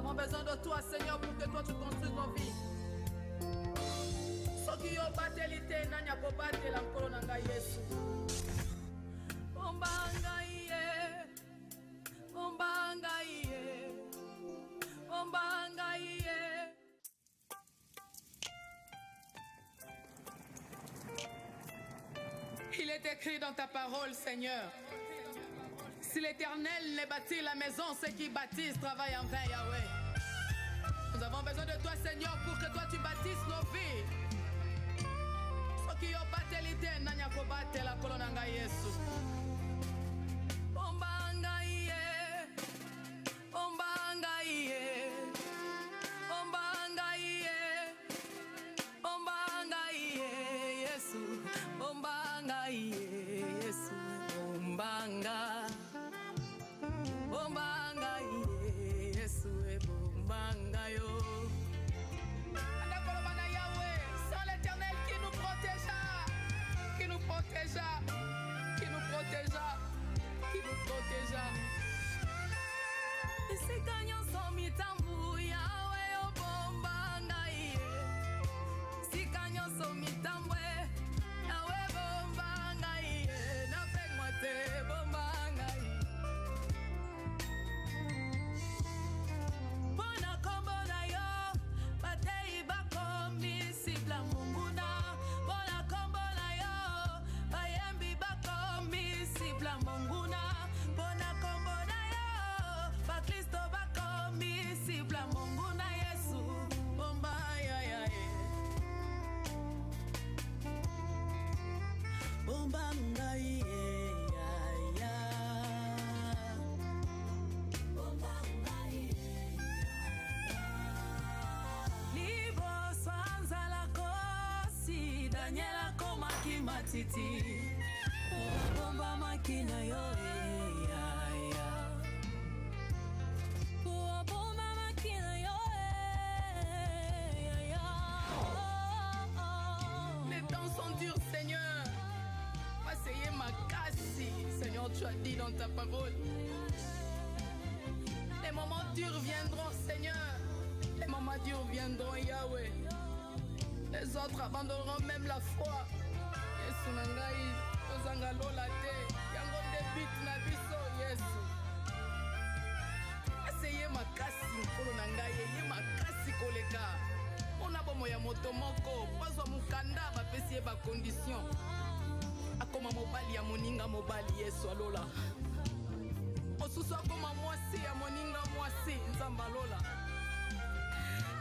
avons besoin de toi, Seigneur, pour que toi tu construises nos vies. Soki yo bateli te nani akobatela nkolo na ngai Yesu. Bomba ngai ye, bomba ngai ye, bomba ngai ye. Il est écrit dans ta parole, Seigneur. Si l'Éternel ne bâtit la maison, ceux qui bâtissent travaillent en vain, Yahweh. Nous avons besoin de toi, Seigneur, pour que toi tu bâtisses nos vies. Soki yo bateli te nani akobatela nkolo na ngai Yesu. Bomba ngai ye, bomba ngai ye, bomba ngai ye, bomba ngai ye, Yesu, bomba ngai ye, Yesu, bomba ngai, bomba ngai ye, Yesu, bomba ngai yo. Qui nous protégea. Isi kanyo somi tambu Yahweh o bomba ngai. Isi kanyo somi tambu Yahweh bomba ngai. Na pek mate bomba ngai. Bona kombo na yo batei bakomi sibla munguna. Bona kombo na yo bayembi bakomi sibla munguna. Bona kombo na yo bakristo bakomi sibla munguna Yesu bomba ya ya ya. Bomba ngai ya ya. Bomba ngai ya. Libo swanzala kosi Daniela komaki matiti. Bomba makina yo ya ya. Bomba makina yo ya ya. Les temps sont durs, Seigneur. Passez ma casse, Seigneur, tu as dit dans ta parole. Les moments durs viendront, Seigneur. Les moments durs viendront, Yahweh. Les autres abandonneront même la foi. Yesu na ngai, ozanga lola te. Yango débute na biso, Yesu. Essayez makasi nkolo na ngai, ye makasi koleka. Ona bomo ya moto moko, bazwa mukanda bapesi ye ba condition. Akoma mobali ya moninga mobali Yesu alola. Osusu akoma mwasi ya moninga mwasi Nzamba alola.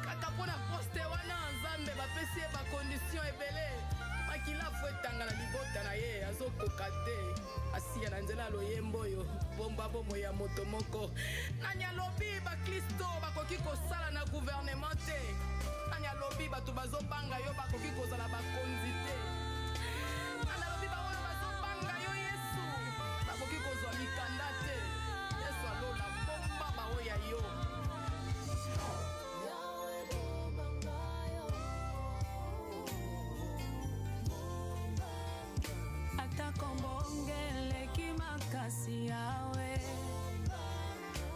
Kaka pona poste wana Nzambe bapesi ye ba condition ebele. Makila fwetanga na libota na ye azokoka te. Asiya na nzela loyembo yo bomba bomo ya moto moko. Nani alobi bakristo bakoki kosala na gouvernement te. Nani alobi bato bazobanga yo bakoki kozala bakonzi te. Nani alobi bawana bazobanga yo Yesu bakoki kozwa mikanda te. Yesu alola bomba baoya yo. Atakombongele kimakasi yawe.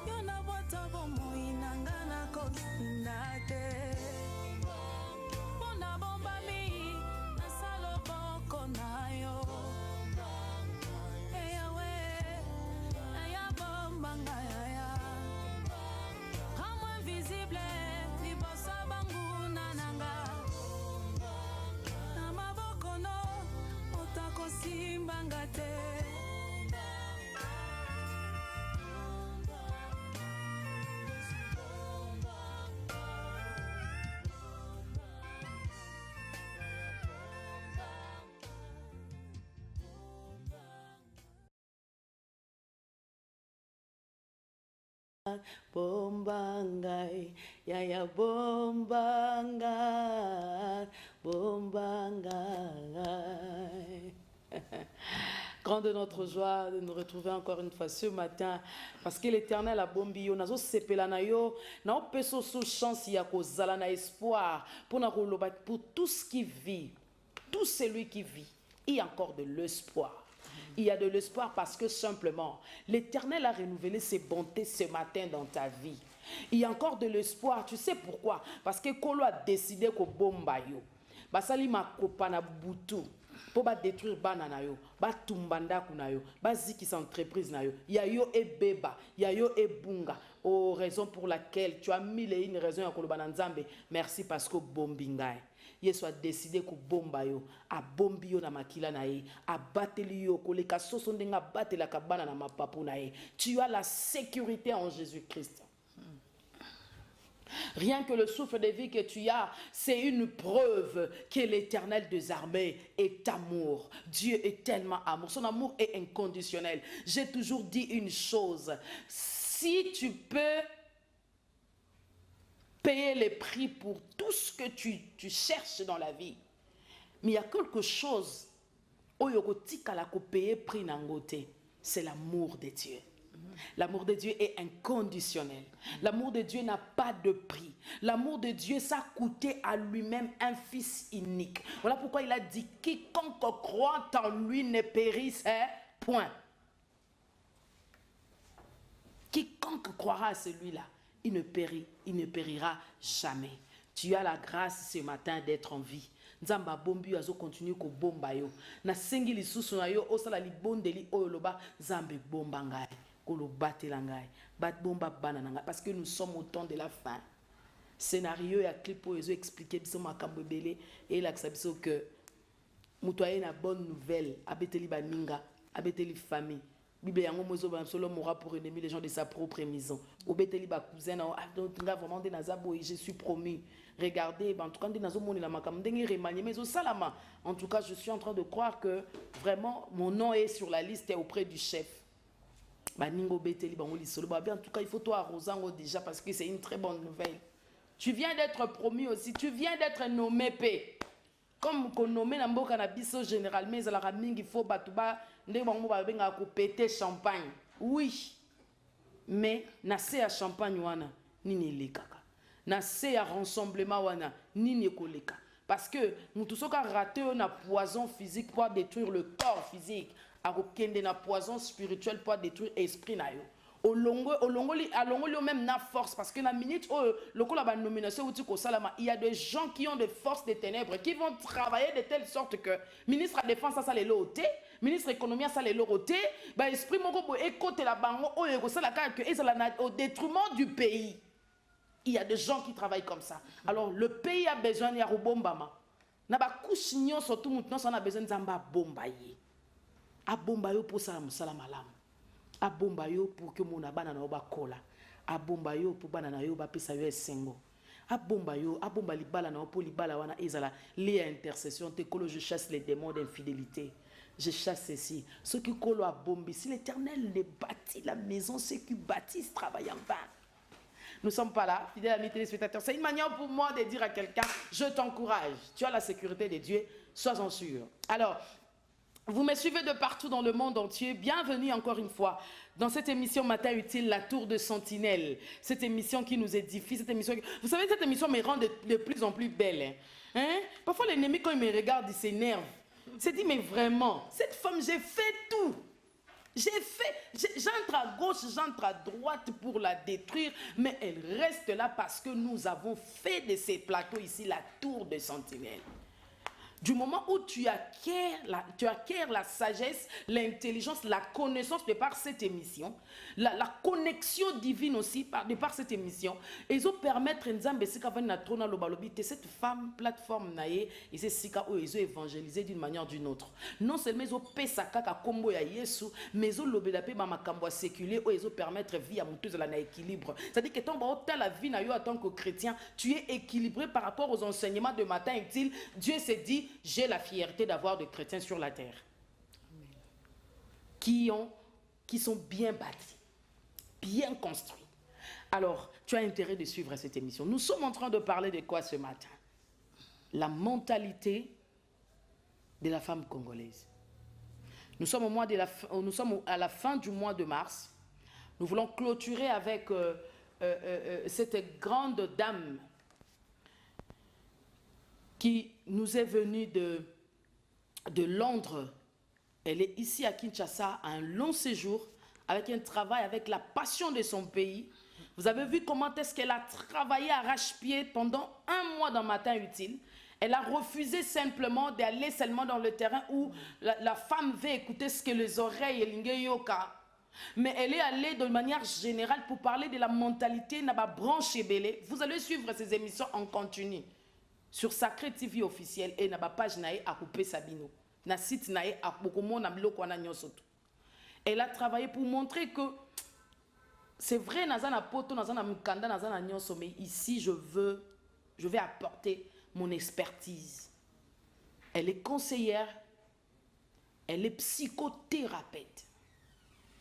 Yona bota bomo inangana kosinda te. Bona bomba mi nasalo boko nayo. Eyawe aya bomba ngaya. Ramo invisible libosa banguna nanga. Na maboko no otako simbanga te. Bombangai, yaya bombangai, bombangai. Grande notre joie de nous retrouver encore une fois ce matin parce que l'Éternel a bombi yo nazo sepela na yo na opeso sous chance ya kozala na espoir pour tout ce qui vit, tout celui qui vit, il y a encore de l'espoir. Il y a de l'espoir parce que simplement, l'Éternel a renouvelé ses bontés ce matin dans ta vie. Il y a encore de l'espoir. Tu sais pourquoi? Parce que Kolo a décidé que bomba yo. Basali makopa na butu. Pour détruire banana yo, tumbanda kuna yo, ziki sa entreprise na yo. Ya yo e beba, ya yo e bunga. Oh, raison pour laquelle tu as mis les une raison à Kolobana Nzambe. Merci parce que bombingai. Yesu a décidé que bomba yo, a bombi yo na makila na ye, a bateli yo, koleka sosondenga batela kabana na mapapu na ye. Tu as la sécurité en Jésus-Christ. Rien que le souffle de vie que tu as, c'est une preuve que l'Éternel des armées est amour. Dieu est tellement amour. Son amour est inconditionnel. J'ai toujours dit une chose. Si tu peux payer les prix pour tout ce que tu cherches dans la vie, mais il y a quelque chose c'est l'amour de Dieu. L'amour de Dieu est inconditionnel. L'amour de Dieu n'a pas de prix. L'amour de Dieu, ça a coûté à lui-même un fils unique. Voilà pourquoi il a dit, quiconque croit en lui ne périsse point. Quiconque croira à celui-là, il ne périra jamais. Tu as la grâce ce matin d'être en vie. Nzamba bombi azo continue ko bomba yo. Na sengi lisusu na yo osala libondeli oyo loba Nzambe bomba ngai. Kolo batela ngai. Bat bomba banana ngai. Parce que nous sommes au temps de la fin. Scénario ya clip oyo ezo expliquer biso makambo ebele et la biso que muto aye na bonne nouvelle abeteli baninga, abeteli famille. Bible yango mozo ba solo mora pour ennemi les gens de sa propre maison. Obeteli ba cousin na nga vraiment de nazabo et je suis promis. Regardez, en tout cas, en tout cas, je suis en train de croire que vraiment mon nom est sur la liste et auprès du chef. En tout cas, il faut toi arroser déjà parce que c'est une très bonne nouvelle. Tu viens d'être promu aussi, tu viens d'être nommé P. Comme qu'on nomme Namboka Nabiso généralement, il faut péter champagne. Oui, mais nassé à champagne wana nini lekaka. Nassé à rassemblement wana nini koleka. Parce que nous tous sommes raté un poison physique pour détruire le corps physique, à na poison spirituel pour détruire l'esprit na yo. Au longo même na force parce que la minute où le coup la nomination il y a des gens qui ont des forces des ténèbres qui vont travailler de telle sorte que ministre de la défense ça les loté, ministre de l'économie ça les loté, bah esprit moko pour écouter la bango au détriment du pays. Il y a des gens qui travaillent comme ça. Alors le pays a besoin de bombama. Na ba kusinyo surtout maintenant on a besoin de zamba bombaye. A bombayo pour ça musala a bomba yo pour que mon abana na oba kola. A bomba yo pour banana yo ba pesa yo esengo. A bomba libala na opo libala wana ezala les intercessions te kolo je chasse les démons d'infidélité. Je chasse ceci. Ceux qui kolo a bombi si l'Éternel les bâtit la maison ceux qui bâtissent travaillent en vain. Nous ne sommes pas là, fidèles amis téléspectateurs. C'est une manière pour moi de dire à quelqu'un, je t'encourage. Tu as la sécurité de Dieu, sois-en sûr. Alors, vous me suivez de partout dans le monde entier. Bienvenue encore une fois dans cette émission Matin Utile, la Tour de Sentinelle. Cette émission qui nous édifie, cette émission... Vous savez, cette émission me rend de plus en plus belle. Hein? Parfois, l'ennemi, quand il me regarde, il s'énerve. Il se dit, mais vraiment, cette femme, j'ai fait tout. J'entre à gauche, j'entre à droite pour la détruire, mais elle reste là parce que nous avons fait de ces plateaux ici la Tour de Sentinelle. Du moment où tu acquiers la sagesse, l'intelligence, la connaissance de par cette émission, la connexion divine aussi de par cette émission, ils ont permettre cette femme plateforme naie et c'est sika où ils ont évangélisé d'une manière ou d'une autre. Non seulement ils ont pesaka kombo ya Yesu, mais ils ont lobela pe ba makambo séculier où ils ont permettre vie à monteuse la na équilibre. C'est-à-dire que tant la vie na yo en tant que chrétien, tu es équilibré par rapport aux enseignements de matin utile. Dieu s'est dit j'ai la fierté d'avoir des chrétiens sur la terre qui sont bien bâtis, bien construits. Alors, tu as intérêt de suivre cette émission. Nous sommes en train de parler de quoi ce matin? La mentalité de la femme congolaise. Nous sommes à la fin du mois de mars. Nous voulons clôturer avec cette grande dame qui nous est venue de Londres. Elle est ici à Kinshasa, à un long séjour, avec un travail, avec la passion de son pays, Vous avez vu comment est-ce qu'elle a travaillé arrache-pied pendant 1 mois dans Matin Utile. Elle a refusé simplement d'aller seulement dans le terrain où la femme veut écouter ce que les oreilles et yoka. Mais elle est allée de manière générale pour parler de la mentalité na ba branche ebele. Vous allez suivre ces émissions en continu sur Sacré TV officiel et na ba page nae a coupé Sabino. Na site nae a bokomo na biloko na nyosoto. Elle a travaillé pour montrer que c'est vrai nazana poto nazana mukanda nazana nyoso, mais ici je vais apporter mon expertise. Elle est conseillère, elle est psychothérapeute.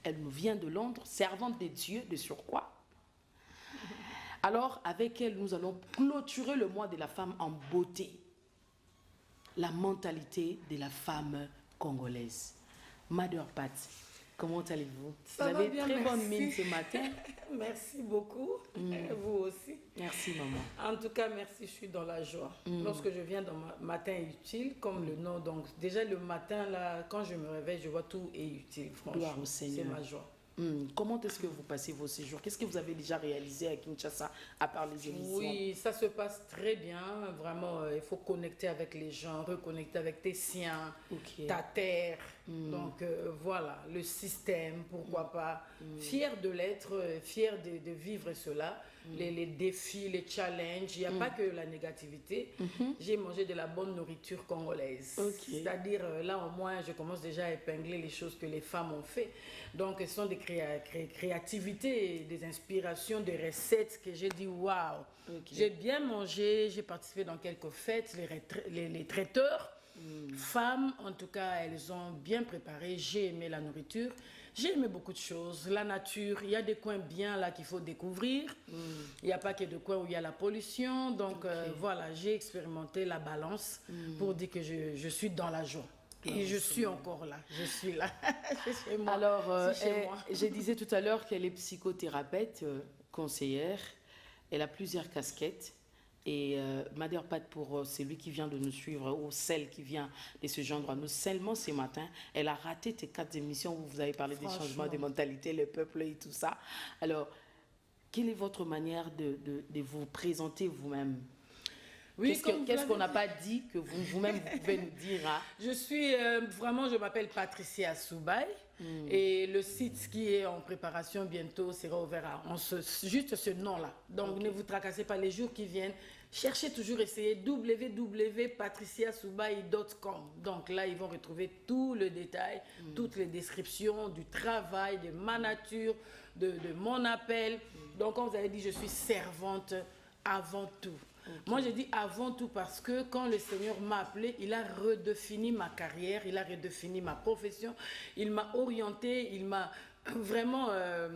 Elle nous vient de Londres, servante de Dieu de surcroît. Alors, avec elle, nous allons clôturer le mois de la femme en beauté. La mentalité de la femme congolaise. Mother Pat, comment allez-vous? Ça vous avez va bien, très merci. bonne mine ce matin. Merci beaucoup, vous aussi. Merci maman. En tout cas, merci, je suis dans la joie. Lorsque je viens dans Matin Utile, comme le nom, donc déjà le matin, là, quand je me réveille, je vois tout est utile, Gloire au franchement. Seigneur. C'est ma joie. Comment est-ce que vous passez vos séjours? Qu'est-ce que vous avez déjà réalisé à Kinshasa, à part les émissions? Oui, ça se passe très bien. Vraiment, il faut connecter avec les gens, reconnecter avec tes siens, Ok. ta terre. Donc voilà, le système, pourquoi pas. Fier de l'être, fier de vivre cela. Les défis, les challenges. Il n'y a pas que la négativité. J'ai mangé de la bonne nourriture congolaise. Ok. C'est-à-dire, là au moins, je commence déjà à épingler les choses que les femmes ont fait. Donc, ce sont des créativités, des inspirations, des recettes que j'ai dit waouh. Ok. J'ai bien mangé, j'ai participé dans quelques fêtes, les traiteurs. Femmes, en tout cas, elles ont bien préparé. J'ai aimé la nourriture. J'ai aimé beaucoup de choses. La nature, il y a des coins bien là qu'il faut découvrir. Il n'y a pas que de coins où il y a la pollution. Donc voilà, j'ai expérimenté la balance pour dire que je suis dans la joie. Et je suis encore là. Je suis là. C'est chez moi. Alors, C'est chez moi. je disais tout à l'heure qu'elle est psychothérapeute, conseillère. Elle a plusieurs casquettes. Et Mother Pat, pour celui qui vient de nous suivre ou celle qui vient de se joindre à nous seulement ce matin, elle a raté tes 4 émissions où vous avez parlé des changements de mentalité, le peuple et tout ça. Alors, quelle est votre manière de vous présenter vous-même? Oui, Qu'est-ce qu'on n'a pas dit que vous-même vous pouvez nous dire? Hein? Je suis vraiment, je m'appelle Patricia Soubaï et le site qui est en préparation bientôt sera ouvert juste ce nom-là. Donc ne vous tracassez pas les jours qui viennent. Cherchez toujours, essayez www.patriciasoubaï.com. Donc là, ils vont retrouver tout le détail, toutes les descriptions du travail, de ma nature, de mon appel. Donc comme vous avez dit, je suis servante avant tout. Moi, je dis avant tout parce que quand le Seigneur m'a appelé, il a redéfini ma carrière, il a redéfini ma profession, il m'a orienté, il m'a vraiment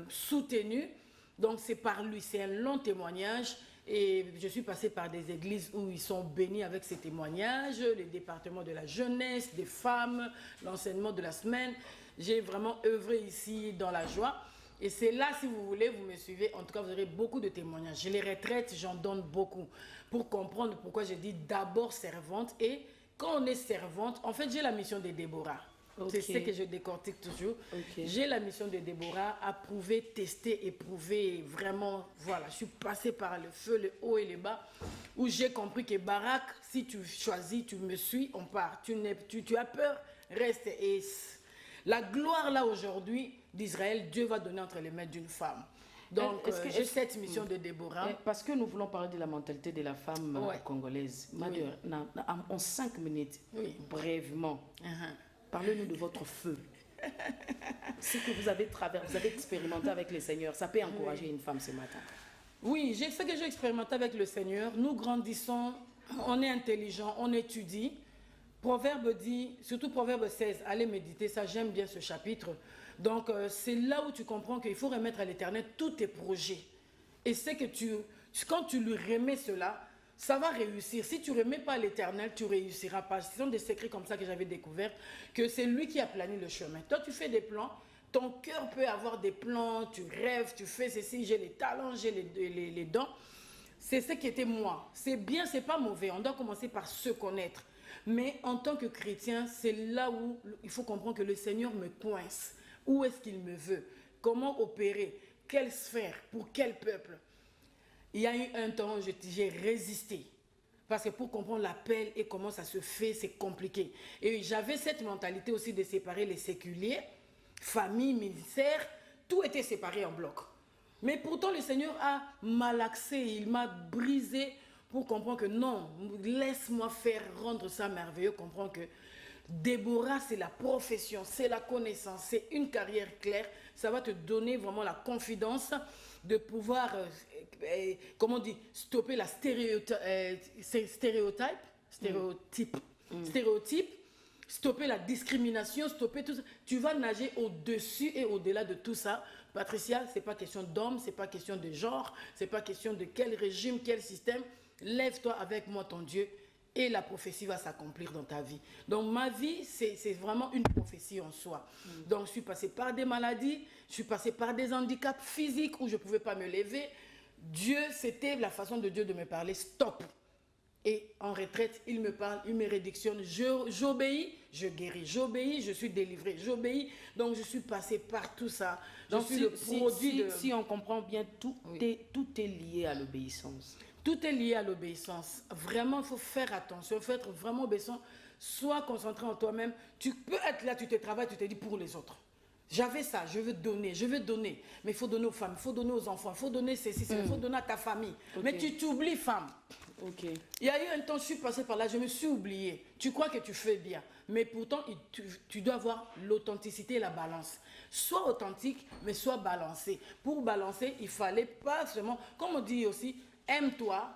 soutenu. Donc, c'est par lui, c'est un long témoignage. Et je suis passée par des églises où ils sont bénis avec ces témoignages, les départements de la jeunesse, des femmes, l'enseignement de la semaine. J'ai vraiment œuvré ici dans la joie. Et c'est là, si vous voulez, vous me suivez, en tout cas, vous aurez beaucoup de témoignages. Les retraites, j'en donne beaucoup pour comprendre pourquoi je dis d'abord servante. Et quand on est servante, en fait, j'ai la mission de Déborah. Okay. C'est ce que je décortique toujours. Okay. J'ai la mission de Déborah à prouver, tester, éprouver. Vraiment, voilà, je suis passée par le feu, le haut et le bas, où j'ai compris que Barak, si tu choisis, tu me suis, on part. Tu as peur, reste. Et la gloire là aujourd'hui d'Israël, Dieu va donner entre les mains d'une femme. Donc, j'ai cette mission de Déborah. Parce que nous voulons parler de la mentalité de la femme congolaise. Oui. En 5 minutes, brièvement, Uh-huh. parlez-nous de votre feu. Ce que vous avez expérimenté avec le Seigneur, ça peut encourager une femme ce matin. Oui, ce que j'ai expérimenté avec le Seigneur, nous grandissons, on est intelligent, on étudie. Proverbe dit, surtout Proverbe 16, allez méditer, ça j'aime bien ce chapitre. Donc c'est là où tu comprends qu'il faut remettre à l'Éternel tous tes projets. Et c'est que quand tu lui remets cela, ça va réussir. Si tu ne remets pas à l'Éternel, tu ne réussiras pas. Ce sont des secrets comme ça que j'avais découvert, que c'est lui qui a plané le chemin. Toi, tu fais des plans, ton cœur peut avoir des plans, tu rêves, tu fais ceci, j'ai les talents, j'ai les dons. C'est ce qui était moi. C'est bien, c'est pas mauvais. On doit commencer par se connaître. Mais en tant que chrétien, c'est là où il faut comprendre que le Seigneur me coince. Où est-ce qu'il me veut? Comment opérer? quelle sphère, pour quel peuple. Il y a eu un temps, j'ai résisté. Parce que pour comprendre l'appel et comment ça se fait, c'est compliqué. Et j'avais cette mentalité aussi de séparer les séculiers, famille, ministère, tout était séparé en bloc. Mais pourtant, le Seigneur a malaxé, il m'a brisé pour comprendre que non, laisse-moi faire rendre ça merveilleux, comprendre que Déborah, c'est la profession, c'est la connaissance, c'est une carrière claire. Ça va te donner vraiment la confidence de pouvoir, comment on dit, stopper la stéréotype, stopper la discrimination, stopper tout ça. Tu vas nager au-dessus et au-delà de tout ça. Patricia, c'est pas question d'homme, c'est pas question de genre, c'est pas question de quel régime, quel système. Lève-toi avec moi, ton Dieu, et la prophétie va s'accomplir dans ta vie. Donc ma vie, c'est vraiment une prophétie en soi. Donc je suis passée par des maladies, je suis passée par des handicaps physiques où je ne pouvais pas me lever. Dieu, c'était la façon de Dieu de me parler, stop. Et en retraite, il me parle, il me rédictionne, j'obéis, je guéris, j'obéis, je suis délivré, j'obéis. Donc je suis passée par tout ça. Donc si on comprend bien, tout est lié à l'obéissance. Tout est lié à l'obéissance. Vraiment, il faut faire attention, il faut être vraiment obéissant. Sois concentré en toi-même. Tu peux être là, tu te travailles, tu te dis pour les autres. J'avais ça, je veux donner. Mais il faut donner aux femmes, il faut donner aux enfants, il faut donner ceci, il faut donner à ta famille. Okay. Mais tu t'oublies, femme. Okay. Il y a eu un temps, je suis passée par là, je me suis oubliée. Tu crois que tu fais bien. Mais pourtant, tu dois avoir l'authenticité et la balance. Sois authentique, mais sois balancé. Pour balancer, il fallait pas seulement, comme on dit aussi, aime-toi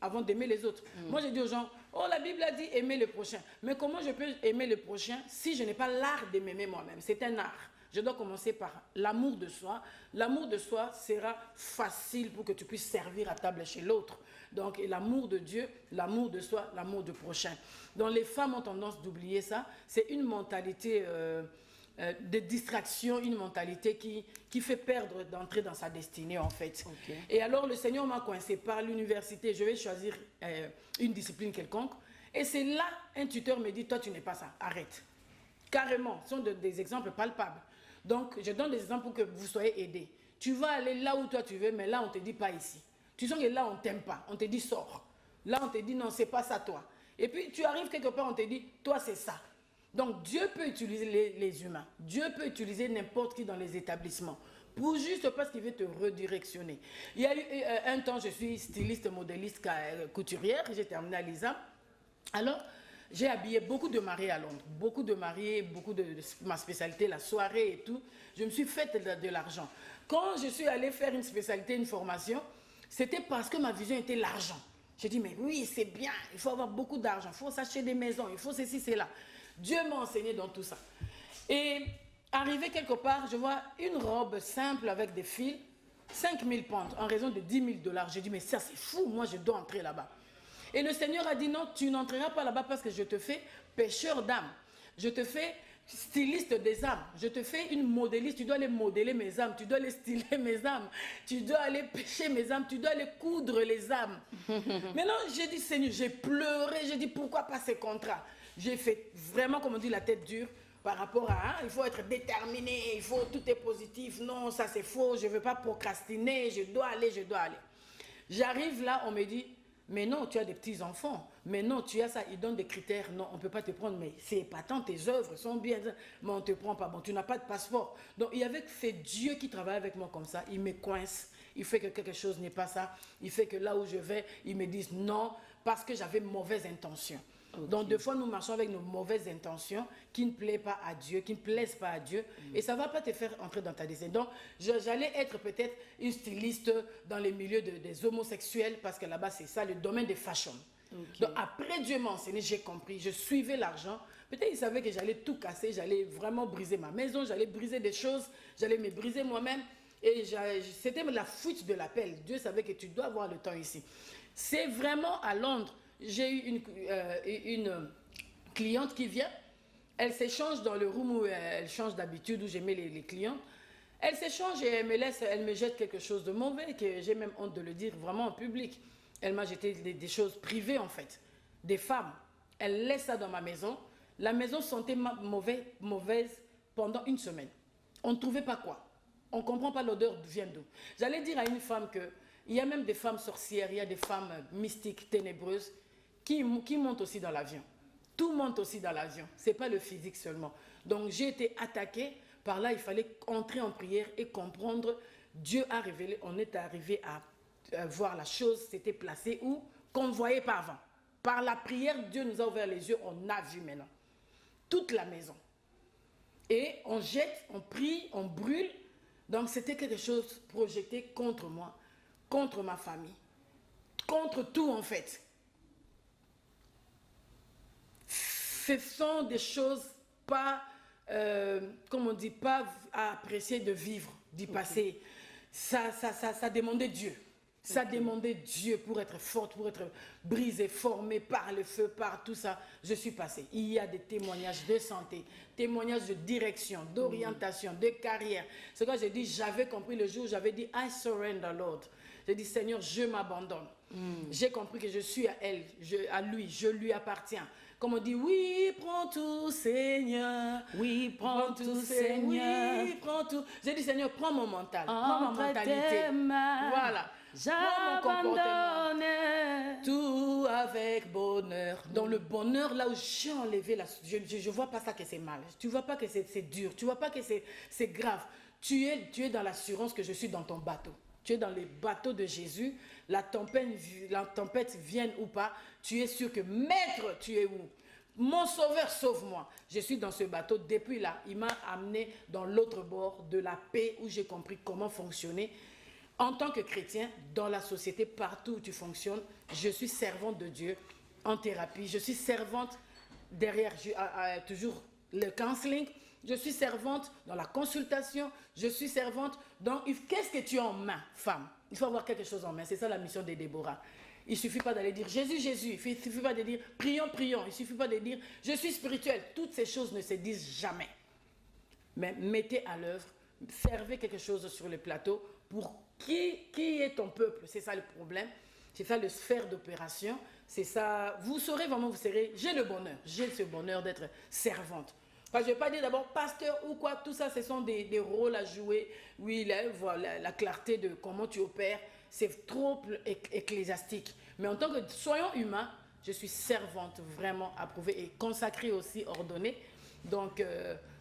avant d'aimer les autres. Moi, j'ai dit aux gens, oh, la Bible a dit aimer le prochain. Mais comment je peux aimer le prochain si je n'ai pas l'art de m'aimer moi-même? C'est un art. Je dois commencer par l'amour de soi. L'amour de soi sera facile pour que tu puisses servir à table chez l'autre. Donc, l'amour de Dieu, l'amour de soi, l'amour du prochain. Donc, les femmes ont tendance d'oublier ça. C'est une mentalité de distraction, une mentalité qui fait perdre d'entrer dans sa destinée en fait. Okay. Et alors le Seigneur m'a coincé par l'université, je vais choisir une discipline quelconque. Et c'est là, un tuteur me dit, toi tu n'es pas ça, arrête. Carrément, ce sont des exemples palpables. Donc je donne des exemples pour que vous soyez aidés. Tu vas aller là où toi tu veux, mais là on ne te dit pas ici. Tu sens que là on ne t'aime pas, on te dit sors. Là on te dit non, c'est pas ça toi. Et puis tu arrives quelque part, on te dit, toi c'est ça. Donc Dieu peut utiliser les humains, Dieu peut utiliser n'importe qui dans les établissements, pour juste parce qu'il veut te redirectionner. Il y a eu un temps, je suis styliste, modéliste, couturière, j'ai terminé à l'ISA. Alors, j'ai habillé beaucoup de mariés à Londres, beaucoup de mariés, beaucoup de ma spécialité, la soirée et tout. Je me suis fait de l'argent. Quand je suis allée faire une spécialité, une formation, c'était parce que ma vision était l'argent. J'ai dit, mais oui, c'est bien, il faut avoir beaucoup d'argent, il faut s'acheter des maisons, il faut ceci, cela. Dieu m'a enseigné dans tout ça. Et arrivé quelque part, je vois une robe simple avec des fils, 5000 pounds, en raison de 10 000 $. J'ai dit, mais ça c'est fou, moi je dois entrer là-bas. Et le Seigneur a dit, non, tu n'entreras pas là-bas parce que je te fais pêcheur d'âmes. Je te fais styliste des âmes. Je te fais une modéliste. Tu dois aller modeler mes âmes. Tu dois aller styler mes âmes. Tu dois aller pêcher mes âmes. Tu dois aller coudre les âmes. Maintenant, j'ai dit, Seigneur, j'ai pleuré. J'ai dit, pourquoi pas ces contrats? J'ai fait vraiment, comme on dit, la tête dure par rapport à, il faut être déterminé, il faut, tout est positif. Non, ça c'est faux, je ne veux pas procrastiner, je dois aller, je dois aller. J'arrive là, on me dit, mais non, tu as des petits-enfants. Mais non, tu as ça, ils donnent des critères. Non, on ne peut pas te prendre, mais c'est épatant, tes œuvres sont bien, mais on ne te prend pas. Bon, tu n'as pas de passeport. Donc, il y avait fait Dieu qui travaille avec moi comme ça. Il me coince, il fait que quelque chose n'est pas ça. Il fait que là où je vais, ils me disent non, parce que j'avais mauvaise intention. Okay. Donc, des fois, nous marchons avec nos mauvaises intentions qui ne plaisent pas à Dieu, qui ne plaisent pas à Dieu. Et ça ne va pas te faire entrer dans ta destinée. Donc, j'allais être peut-être une styliste dans les milieux des homosexuels, parce que là-bas, c'est ça, le domaine des fashion. Okay. Donc, après Dieu m'a enseigné, j'ai compris. Je suivais l'argent. Peut-être il savait que j'allais tout casser, j'allais vraiment briser ma maison, j'allais briser des choses, j'allais me briser moi-même. Et c'était la fuite de l'appel. Dieu savait que tu dois avoir le temps ici. C'est vraiment à Londres. J'ai eu une cliente qui vient, elle s'échange dans le room où elle change d'habitude, où j'aimais les clients. Elle s'échange et elle me jette quelque chose de mauvais, que j'ai même honte de le dire vraiment en public. Elle m'a jeté des choses privées en fait, des femmes. Elle laisse ça dans ma maison. La maison sentait mauvaise pendant une semaine. On ne trouvait pas quoi. on ne comprend pas l'odeur vient d'où. J'allais dire à une femme que il y a même des femmes sorcières, il y a des femmes mystiques, ténébreuses, qui montent aussi dans l'avion. Tout monte aussi dans l'avion. Ce n'est pas le physique seulement. Donc j'ai été attaquée. Par là, il fallait entrer en prière et comprendre. Dieu a révélé, on est arrivé à voir la chose, c'était placé où qu'on ne voyait pas avant. Par la prière, Dieu nous a ouvert les yeux, on a vu maintenant. Toute la maison. Et on jette, on prie, on brûle. Donc c'était quelque chose projeté contre moi, contre ma famille, contre tout en fait. Ce sont des choses pas, comme on dit, pas à apprécier de vivre, d'y passer. Ça demandait Dieu. Ça demandait Dieu pour être forte, pour être brisée, formée par le feu, par tout ça. Je suis passée. Il y a des témoignages de santé, témoignages de direction, d'orientation, de carrière. C'est quoi j'ai dit, j'avais compris le jour où j'avais dit, I surrender, Lord. J'ai dit, Seigneur, je m'abandonne. J'ai compris que je suis à elle, à lui, je lui appartiens. Comme on dit, oui, prends tout, Seigneur. Oui, prends tout, Seigneur. Oui, prends tout. J'ai dit, Seigneur, prends mon mental, prends ma mentalité. Voilà. J'abandonne tout avec bonheur. Dans le bonheur, là où j'ai enlevé, je ne vois pas ça que c'est mal. Tu ne vois pas que c'est dur. Tu ne vois pas que c'est grave. Tu es dans l'assurance que je suis dans ton bateau. Tu es dans le bateau de Jésus. La tempête vienne ou pas. Tu es sûr que maître, tu es où? Mon sauveur, sauve-moi. Je suis dans ce bateau. Depuis là, il m'a amené dans l'autre bord de la paix où j'ai compris comment fonctionner. En tant que chrétien, dans la société, partout où tu fonctionnes, je suis servante de Dieu en thérapie. Je suis servante derrière toujours le counseling. Je suis servante dans la consultation. Je suis servante dans... Qu'est-ce que tu as en main, femme? Il faut avoir quelque chose en main. C'est ça la mission de Déborah. Il ne suffit pas d'aller dire Jésus, Jésus. Il ne suffit pas de dire prions, prions. Il ne suffit pas de dire je suis spirituel. Toutes ces choses ne se disent jamais. Mais mettez à l'œuvre, servez quelque chose sur le plateau pour qui est ton peuple. C'est ça le problème. C'est ça le sphère d'opération. C'est ça. Vous saurez vraiment, vous serez. J'ai ce bonheur d'être servante. Enfin, je ne vais pas dire d'abord pasteur ou quoi. Tout ça, ce sont des rôles à jouer. Oui, voilà, la clarté de comment tu opères. C'est trop ecclésiastique. Mais en tant que soyons humains, je suis servante vraiment approuvée et consacrée aussi, ordonnée. Donc,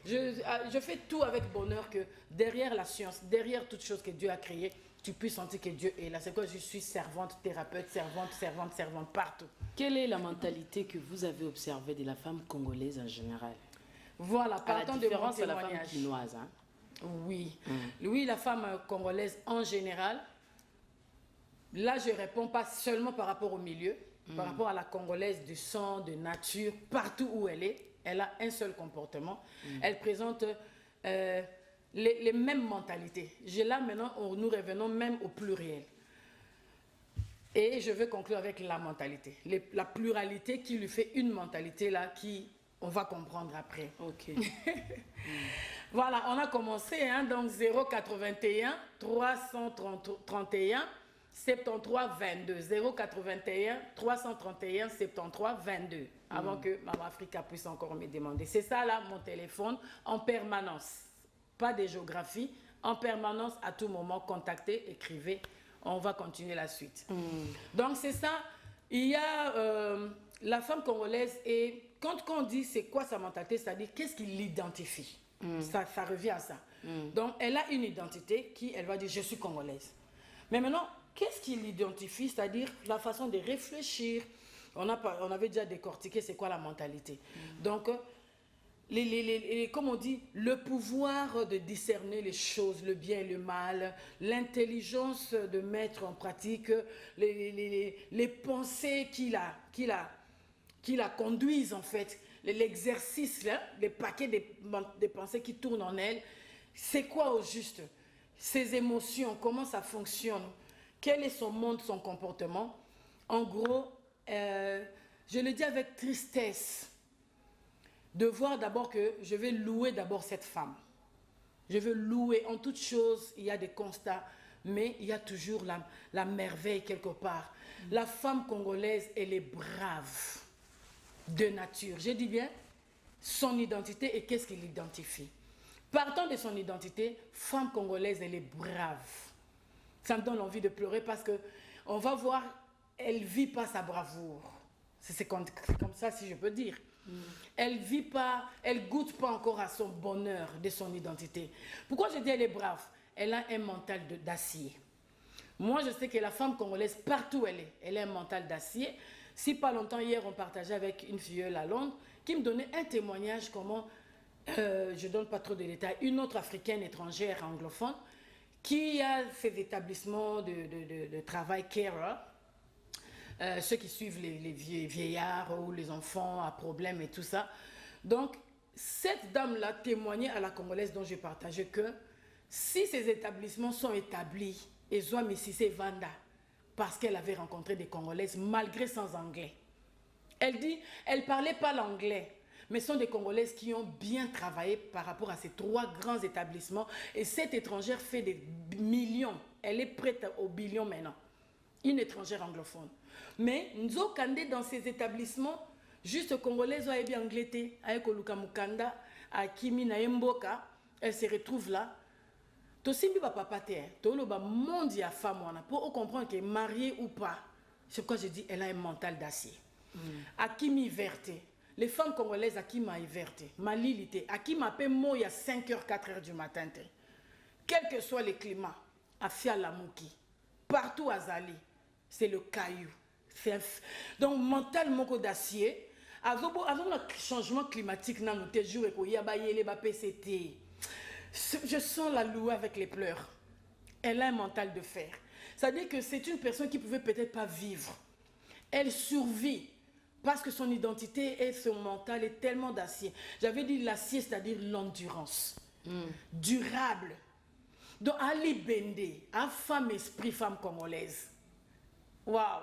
je fais tout avec bonheur que derrière la science, derrière toute chose que Dieu a créée, tu puisses sentir que Dieu est là. C'est quoi? Je suis servante, thérapeute, servante partout. Quelle est la mentalité que vous avez observée de la femme congolaise en général? Voilà, partons de mon témoignage. À la femme quinoise, hein? Oui. Oui, la femme congolaise en général. Là, je ne réponds pas seulement par rapport au milieu, par rapport à la congolaise du sang, de nature, partout où elle est. Elle a un seul comportement. Elle présente les mêmes mentalités. Là, maintenant, nous revenons même au pluriel. Et je veux conclure avec la mentalité. La pluralité qui lui fait une mentalité là qui, on va comprendre après. Ok. Voilà, on a commencé, hein, donc 081 331 73 22. 081 331 73 22. Avant que Maman Africa puisse encore me demander. C'est ça là, mon téléphone, en permanence. Pas de géographie, en permanence, à tout moment, contactez, écrivez. On va continuer la suite. Donc c'est ça, il y a la femme congolaise et quand on dit c'est quoi sa mentalité, c'est-à-dire qu'est-ce qui l'identifie. Ça revient à ça. Donc elle a une identité qui, elle va dire je suis congolaise. Mais maintenant, qu'est-ce qui l'identifie, c'est-à-dire la façon de réfléchir. On avait déjà décortiqué c'est quoi la mentalité. Donc, comme on dit, le pouvoir de discerner les choses, le bien et le mal, l'intelligence de mettre en pratique les pensées qui la conduisent en fait, l'exercice, les paquets des pensées qui tournent en elle. C'est quoi au juste? Ses émotions, comment ça fonctionne? Quel est son monde, son comportement? En gros, je le dis avec tristesse, de voir d'abord que je vais louer d'abord cette femme. Je veux louer. En toute chose, il y a des constats, mais il y a toujours la merveille quelque part. La femme congolaise, elle est brave de nature. J'ai dit bien son identité et qu'est-ce qui l'identifie. Partant de son identité, femme congolaise, elle est brave. Ça me donne envie de pleurer parce que on va voir, elle vit pas sa bravoure. C'est comme ça, si je peux dire. Elle vit pas, elle goûte pas encore à son bonheur de son identité. Pourquoi je dis elle est brave? Elle a un mental d'acier. Moi, je sais que la femme congolaise, partout où elle a un mental d'acier. Si pas longtemps, hier, on partageait avec une filleule à Londres qui me donnait un témoignage comment, je donne pas trop de détails, une autre africaine étrangère anglophone qui a ces établissements de travail carer, ceux qui suivent les vieillards ou les enfants à problème et tout ça. Donc, cette dame-là témoignait à la Congolaise dont j'ai partagé que si ces établissements sont établis, et Zoa Mississé Vanda, parce qu'elle avait rencontré des Congolaises malgré sans anglais. Elle dit, elle ne parlait pas l'anglais, mais ce sont des Congolaises qui ont bien travaillé par rapport à ces 3 grands établissements. Et cette étrangère fait des millions. Elle est prête aux billions maintenant. Une étrangère anglophone. Mais Nzo Kandé, dans ces établissements, juste Congolaises ont bien anglais, avec Oluka Mukanda, à Kimi Naemboka, elle se retrouve là. Tosimbi ba papa te, tolo ba monde ya femme wana pour comprendre que mariée ou pas. C'est pourquoi je dis elle a un mental d'acier. Akimi verte. Les femmes congolaises Akima verte. Malilité. Akima pe mo ya 5h 4h du matin te. Quel que soit le climat, Afia Lamouki, partout à Zali, c'est le caillou. Donc mental moko d'acier. Avant le changement climatique dans nos jours et ko yaba yele ba PCT. Je sens la louer avec les pleurs. Elle a un mental de fer. C'est-à-dire que c'est une personne qui ne pouvait peut-être pas vivre. Elle survit parce que son identité et son mental est tellement d'acier. J'avais dit l'acier, c'est-à-dire l'endurance. Durable. Donc, Ali Bende, un femme esprit, femme congolaise. Waouh!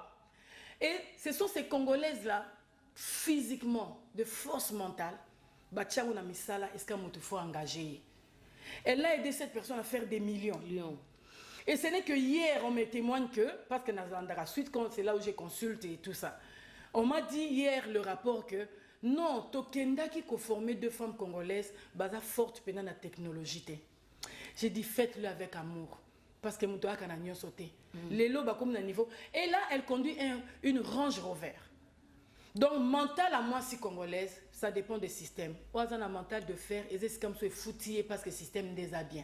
Et ce sont ces Congolaises-là, physiquement, de force mentale, Bachanguna Misala, est-ce qu'il faut engager? Elle a aidé cette personne à faire des millions. Et ce n'est que hier, on me témoigne que, parce que dans la suite, c'est là où j'ai consulté et tout ça, on m'a dit hier le rapport que non, Tokenda qui conformait 2 femmes congolaises, basa forte pendant la technologie. J'ai dit faites-le avec amour. Parce que Moutoua Kanagnon sauté. Les lots, comme un niveau. Et là, elle conduit une Range Rover. Donc, mental à moi, si congolaise, ça dépend des systèmes. On a un mental de fer, et c'est comme ça, foutillé parce que le système les a bien.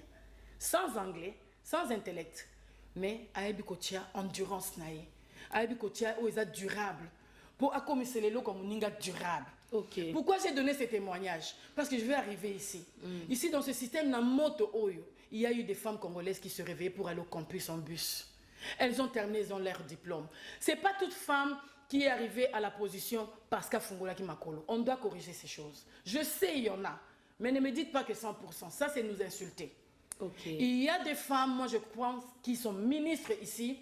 Sans anglais, sans intellect, mais avec endurance, avec durable. Pour accommoder les lots comme un durable. Okay. Pourquoi j'ai donné ce témoignage? Parce que je vais arriver ici. Ici, dans ce système, dans Moto Oyo, il y a eu des femmes congolaises qui se réveillaient pour aller au campus en bus. Elles ont terminé, elles ont leur diplôme. Ce n'est pas toute femme qui est arrivée à la position parce qu'à Fungola qui m'accolo. On doit corriger ces choses. Je sais, il y en a. Mais ne me dites pas que 100%. Ça, c'est nous insulter. Okay. Il y a des femmes, moi je pense, qui sont ministres ici.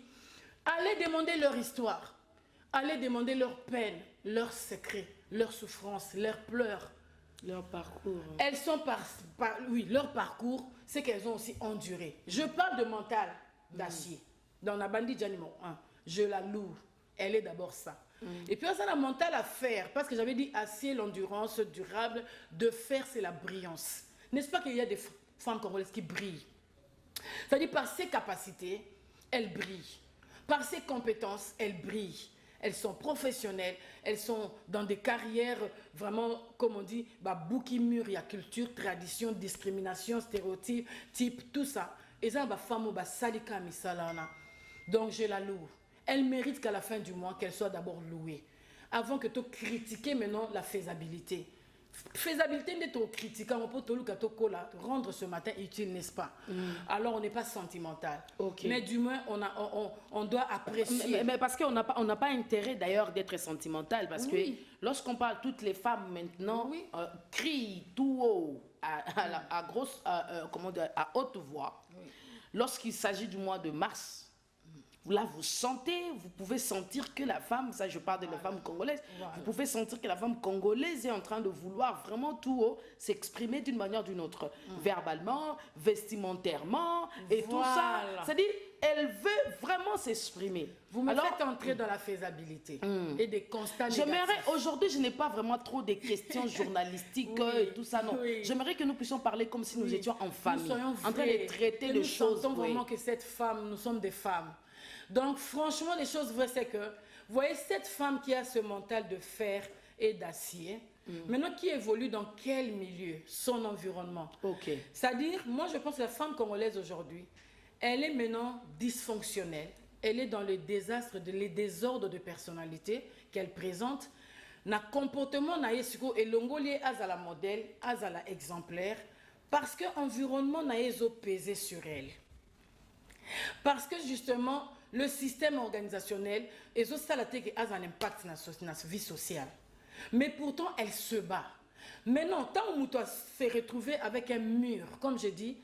Allez demander leur histoire. Allez demander leur peine, leurs secrets, leurs souffrances, leurs pleurs. Leur parcours. Elles sont oui, leur parcours, c'est qu'elles ont aussi enduré. Je parle de mental d'acier. Dans la bandit numéro 1, je la loue. Elle est d'abord ça. Et puis, on a la mental à faire. Parce que j'avais dit acier, l'endurance durable. De faire, c'est la brillance. N'est-ce pas qu'il y a des femmes congolaises qui brillent? C'est-à-dire, par ses capacités, elles brillent. Par ses compétences, elles brillent. Elles sont professionnelles, elles sont dans des carrières vraiment, comme on dit, bouki mur, il y a culture, tradition, discrimination, stéréotypes, type, tout ça. Et ça, femme, salika misalana. Donc, je la loue. Elle mérite qu'à la fin du mois, qu'elle soit d'abord louée. Avant que tu critiques maintenant la faisabilité. Faisabilité n'est pas critiquer, on peut rendre ce matin utile, n'est-ce pas? Alors on n'est pas sentimental. Okay. Mais du moins on doit apprécier. Mais parce qu'on n'a pas intérêt d'ailleurs d'être sentimental. Parce que lorsqu'on parle, toutes les femmes maintenant crient tout haut, à haute voix. Lorsqu'il s'agit du mois de mars, là, vous sentez, vous pouvez sentir que la femme, ça je parle de la femme congolaise, vous pouvez sentir que la femme congolaise est en train de vouloir vraiment tout haut s'exprimer d'une manière ou d'une autre, verbalement, vestimentairement et tout ça. C'est-à-dire, elle veut vraiment s'exprimer. Vous me faites entrer dans la faisabilité et des constats négatifs. J'aimerais, aujourd'hui, je n'ai pas vraiment trop de questions journalistiques et tout ça, non. J'aimerais que nous puissions parler comme si nous étions en famille, en train de traiter de choses. Nous sentons vraiment que cette femme, nous sommes des femmes. Donc, franchement, les choses vraies, c'est que, vous voyez, cette femme qui a ce mental de fer et d'acier, maintenant, qui évolue dans quel milieu? Son environnement. C'est-à-dire, moi, je pense que la femme congolaise aujourd'hui, elle est maintenant dysfonctionnelle. Elle est dans le désastre, les désordres de personnalité qu'elle présente. Na comportement na yesiko et longolier azala modèle, azala exemplaire, parce que l'environnement n'a pas pesé sur elle. Parce que justement, le système organisationnel et ça a un impact dans la vie sociale. Mais pourtant, elle se bat. Maintenant, tant qu'on s'est retrouvé avec un mur, comme je dis,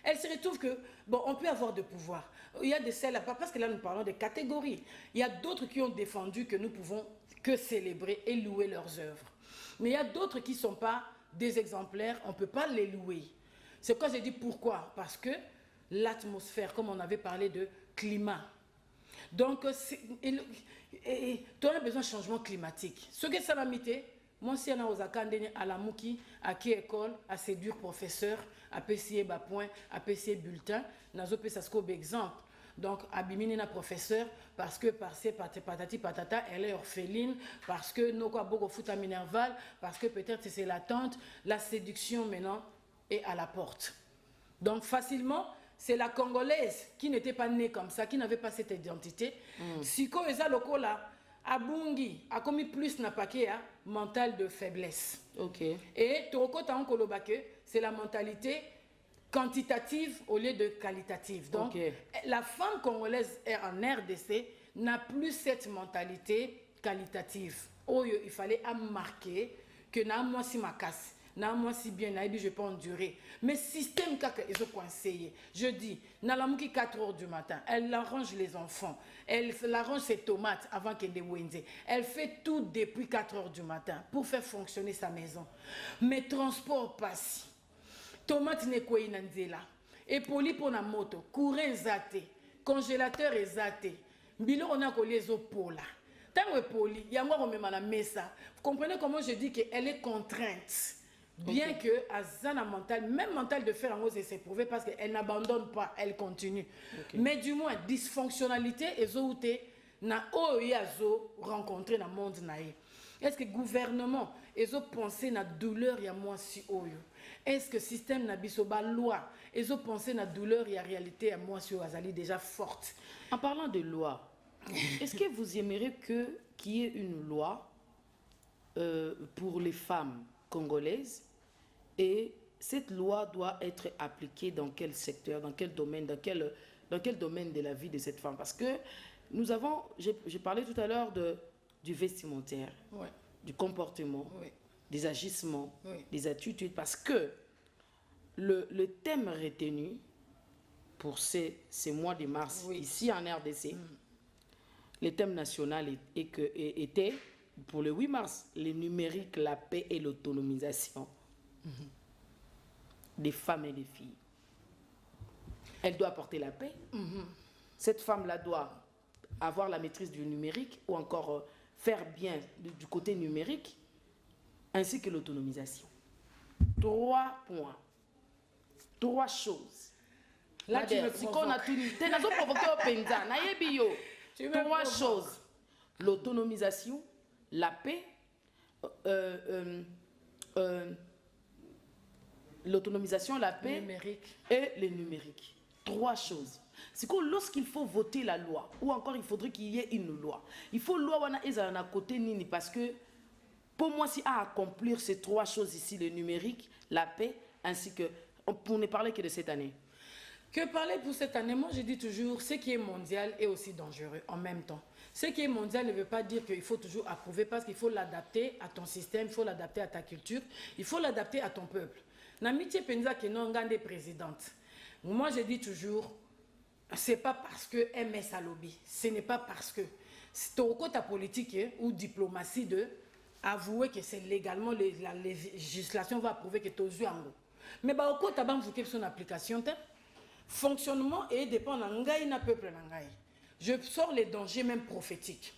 elle se retrouve que, bon, on peut avoir de pouvoir. Il y a des celles, parce que là, nous parlons de catégories. Il y a d'autres qui ont défendu que nous pouvons que célébrer et louer leurs œuvres. Mais il y a d'autres qui ne sont pas des exemplaires, on ne peut pas les louer. C'est quoi j'ai dit pourquoi? Parce que l'atmosphère, comme on avait parlé de climat. Donc, tu as besoin de changement climatique. Ce que ça m'a mis, moi, si on a aux akandeni à la mouki, à qui école, à ces durs professeurs, à PCA bas point, à PCA bulletin, nazo pesasko exemple. Donc, abimini na professeur, parce que par ces patati patata, elle est orpheline, parce que nous quoi beaucoup foot à Minerval, parce que peut-être c'est la tante, la séduction maintenant est à la porte. Donc, facilement, c'est la Congolaise qui n'était pas née comme ça, qui n'avait pas cette identité. Si comme ça, le là, Abungi a commis plus n'a pas mental de faiblesse. Et Toroko Taonkolobake, c'est la mentalité quantitative au lieu de qualitative. Donc, la femme congolaise en RDC n'a plus cette mentalité qualitative. Oh, il fallait marquer que na moi si ma casse. Na moi si bien na je peux endurer. Mais système kaka ils ont conseillé. Je dis, na la mouki 4 heures du matin, elle arrange les enfants, elle arrange ses tomates avant qu'elle les wende. Elle fait tout depuis 4 heures du matin pour faire fonctionner sa maison. Mais transport passe. Tomate ne quoi inanzela. Et poli pour la moto, courant zaté, congélateur est zaté. Bilo on a collé les opola. Tant que poli, il y a moi on met la mesa. Vous comprenez comment je dis qu'elle est contrainte. Bien que Azana mental, même mental de faire en gros, c'est prouvé parce qu'elle n'abandonne pas, elle continue. Mais du moins, dysfonctionnalité, na oyazo rencontré dans le monde naïe. Est-ce que le gouvernement, ils ont pensé na douleur ya moi si oyo? Est-ce que le système na bisoba loi, ils ont pensé na douleur ya réalité ya moi si azali déjà forte? En parlant de loi, est-ce que vous aimeriez qu'il y ait une loi pour les femmes congolaises, et cette loi doit être appliquée dans quel secteur, dans quel domaine, dans quel domaine de la vie de cette femme? Parce que nous avons, j'ai parlé tout à l'heure du vestimentaire, du comportement, des agissements, des attitudes, parce que le thème retenu pour ces mois de mars, ici en RDC, le thème national était, pour le 8 mars, le numérique, la paix et l'autonomisation des femmes et des filles. Elle doit apporter la paix. Cette femme-là doit avoir la maîtrise du numérique ou encore faire bien du côté numérique, ainsi que l'autonomisation. 3 points. 3 choses. Là, tu me provoques. 3 choses. L'autonomisation, la paix, l'autonomisation, la paix numérique. Et le numérique. 3 choses. C'est que lorsqu'il faut voter la loi, ou encore il faudrait qu'il y ait une loi, il faut loi wana ezala na côté nini, parce que pour moi, si à accomplir ces 3 choses ici, le numérique, la paix, ainsi que, pour ne parler que de cette année. Que parler pour cette année? Moi, je dis toujours, ce qui est mondial est aussi dangereux en même temps. Ce qui est mondial ne veut pas dire qu'il faut toujours approuver, parce qu'il faut l'adapter à ton système, il faut l'adapter à ta culture, il faut l'adapter à ton peuple. Namitié Penza qui est non grande présidente. Moi, je dis toujours, c'est pas parce que MS a lobby, ce n'est pas parce que c'est au côté politique ou diplomatie de avouer que c'est légalement la législation va approuver que tu as joué en gros. Mais au côté vous son application. fonctionnement et dépend de ngai na peuple na ngai. Je sors les dangers même prophétiques.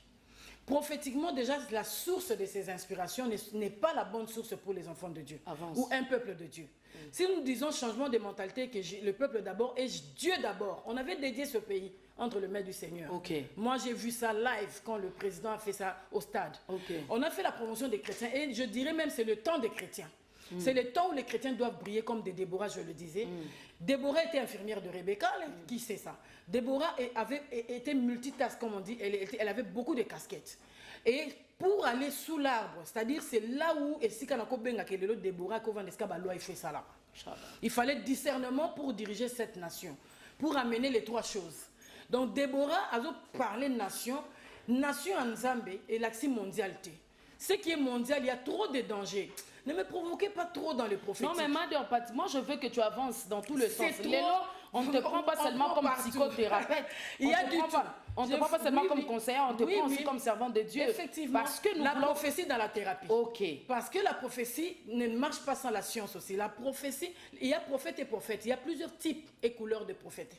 Prophétiquement, déjà, la source de ces inspirations n'est pas la bonne source pour les enfants de Dieu ou un peuple de Dieu. Si nous disons changement de mentalité, que le peuple d'abord et Dieu d'abord, on avait dédié ce pays entre les mains du Seigneur. Moi, j'ai vu ça live quand le président a fait ça au stade. On a fait la promotion des chrétiens et je dirais même c'est le temps des chrétiens. C'est le temps où les chrétiens doivent briller comme des Déborah, je le disais. Déborah était infirmière de Rebecca, qui sait ça? Déborah était multitask, comme on dit, elle avait beaucoup de casquettes. Et pour aller sous l'arbre, c'est-à-dire c'est là où, et si Déborah, il fait ça là. Il fallait discernement pour diriger cette nation, pour amener les trois choses. Donc Déborah a parlé de nation en Zambie et l'axe mondialité. Ce qui est mondial, il y a trop de dangers. Ne me provoquez pas trop dans le prophétique. Non, mais moi, je veux que tu avances dans tout le sens. On ne te prend pas seulement comme psychothérapeute. On ne te prend pas seulement comme conseiller, on te prend aussi comme servant de Dieu. Effectivement, parce que la prophétie dans la thérapie. Parce que la prophétie ne marche pas sans la science aussi. La prophétie, il y a prophète et prophète. Il y a plusieurs types et couleurs de prophètes.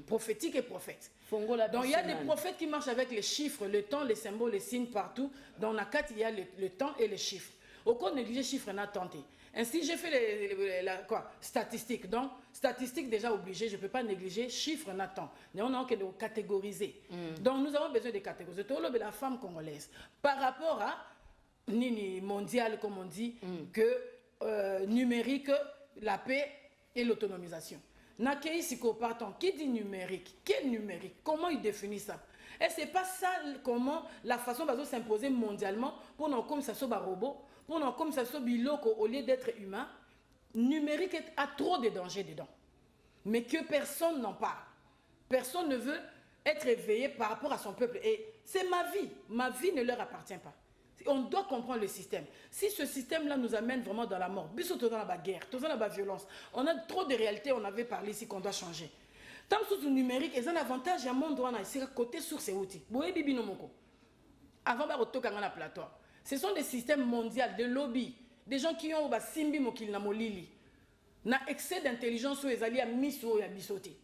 Prophétique et prophète. Donc il y a des prophètes qui marchent avec les chiffres, le temps, les symboles, les signes partout. Dans la carte, il y a le temps et les chiffres. Au cas où négliger chiffres, on a tenté. Ainsi, j'ai fait statistiques. Donc, statistiques déjà obligées, je ne peux pas négliger chiffres, on attend. Mais on a que de catégoriser. Donc, nous avons besoin de catégoriser. La femme congolaise, par rapport à Nini mondial, comme on dit, que numérique, la paix et l'autonomisation. Nakei Sikoparton, qui dit numérique? Quel numérique? Comment il définit ça? Et ce n'est pas ça comment la façon de s'imposer mondialement pour nous comme ça soit robot, pour nous comme ça soit biloko au lieu d'être humain. Numérique a trop de dangers dedans. Mais que personne n'en parle. Personne ne veut être éveillé par rapport à son peuple. Et c'est ma vie. Ma vie ne leur appartient pas. On doit comprendre le système. Si ce système-là nous amène vraiment dans la mort, bisous dans la bagarre, dans la violence, on a trop de réalités, on avait parlé ici qu'on doit changer. Tant que sous le numérique, il y a un avantage, il y a un monde où on a côté sur ces outils. Avant de plateau. Ce sont des systèmes mondiaux, des lobbies, des gens qui ont simbi mokil na molili. Na excès d'intelligence où ils allaient à miso et à bisoté.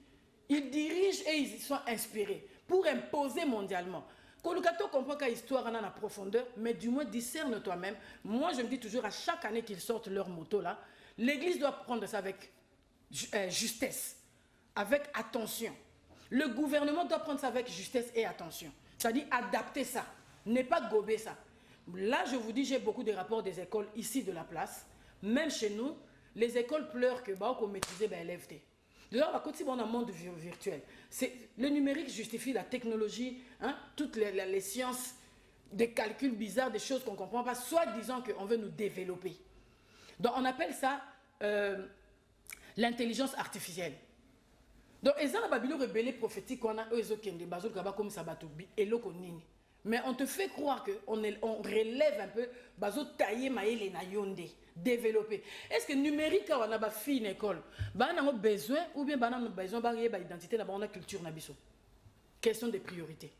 Ils dirigent et ils sont inspirés pour imposer mondialement. Kolukato comprend qu'à histoire en a la profondeur, mais du moins discerne toi-même. Moi, je me dis toujours à chaque année qu'ils sortent leur moto là, l'Église doit prendre ça avec justesse, avec attention. Le gouvernement doit prendre ça avec justesse et attention. C'est-à-dire adapter ça, ne pas gober ça. Là, je vous dis, j'ai beaucoup de rapports des écoles ici de la place. Même chez nous, les écoles pleurent que qu'on maîtrise l'FT. D'ailleurs, à côté, on a un monde virtuel. Le numérique justifie la technologie, hein, toutes les sciences, des calculs bizarres, des choses qu'on ne comprend pas, soit disant qu'on veut nous développer. Donc, on appelle ça l'intelligence artificielle. Donc, ils ont la rebelle prophétique qu'on a comme ça, mais on te fait croire qu'on relève un peu, développer. Est-ce que numérique, on a une fille une école, on a besoin ou bien on a besoin d'identité, on a culture, question de priorité.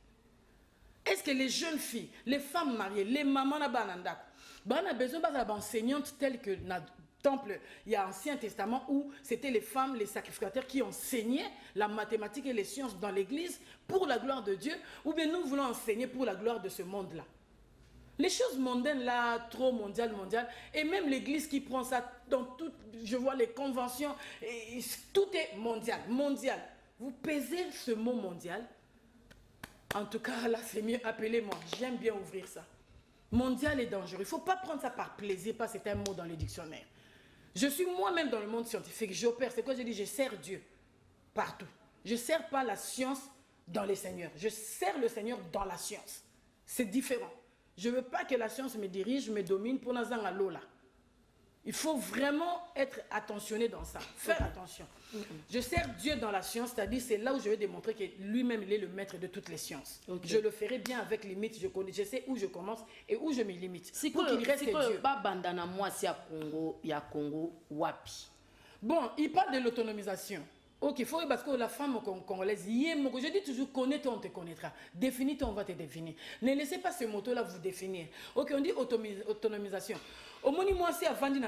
Est-ce que les jeunes filles, les femmes mariées, les mamans, on a besoin d'enseignantes telles que dans le temple, il y a l'Ancien Testament où c'était les femmes, les sacrificateurs qui enseignaient la mathématique et les sciences dans l'église pour la gloire de Dieu, ou bien nous voulons enseigner pour la gloire de ce monde-là. Les choses mondaines là, trop mondiales, et même l'église qui prend ça dans tout, je vois les conventions, et tout est mondial. Vous pesez ce mot mondial, en tout cas là c'est mieux, appelez-moi, j'aime bien ouvrir ça. Mondial est dangereux, il ne faut pas prendre ça par plaisir, parce que c'est un mot dans le dictionnaire. Je suis moi-même dans le monde scientifique, j'opère, c'est quoi je dis, je sers Dieu partout. Je ne sers pas la science dans les seigneurs, je sers le Seigneur dans la science. C'est différent. Je ne veux pas que la science me dirige, me domine pour nous en l'eau là. Il faut vraiment être attentionné dans ça, faire attention. Je sers Dieu dans la science, c'est-à-dire c'est là où je vais démontrer que lui-même il est le maître de toutes les sciences. Je le ferai bien avec limites, je sais où je commence et où je me limite. Pour qu'il reste Dieu. Bon, il parle de l'autonomisation. Ok, il faut parce que la femme congolaise, je dis toujours, connais-toi, on te connaîtra. Définis-toi, on va te définir. Ne laissez pas ce mot-là vous définir. Ok, on dit autonomisation. Au moins, moi, c'est avant d'y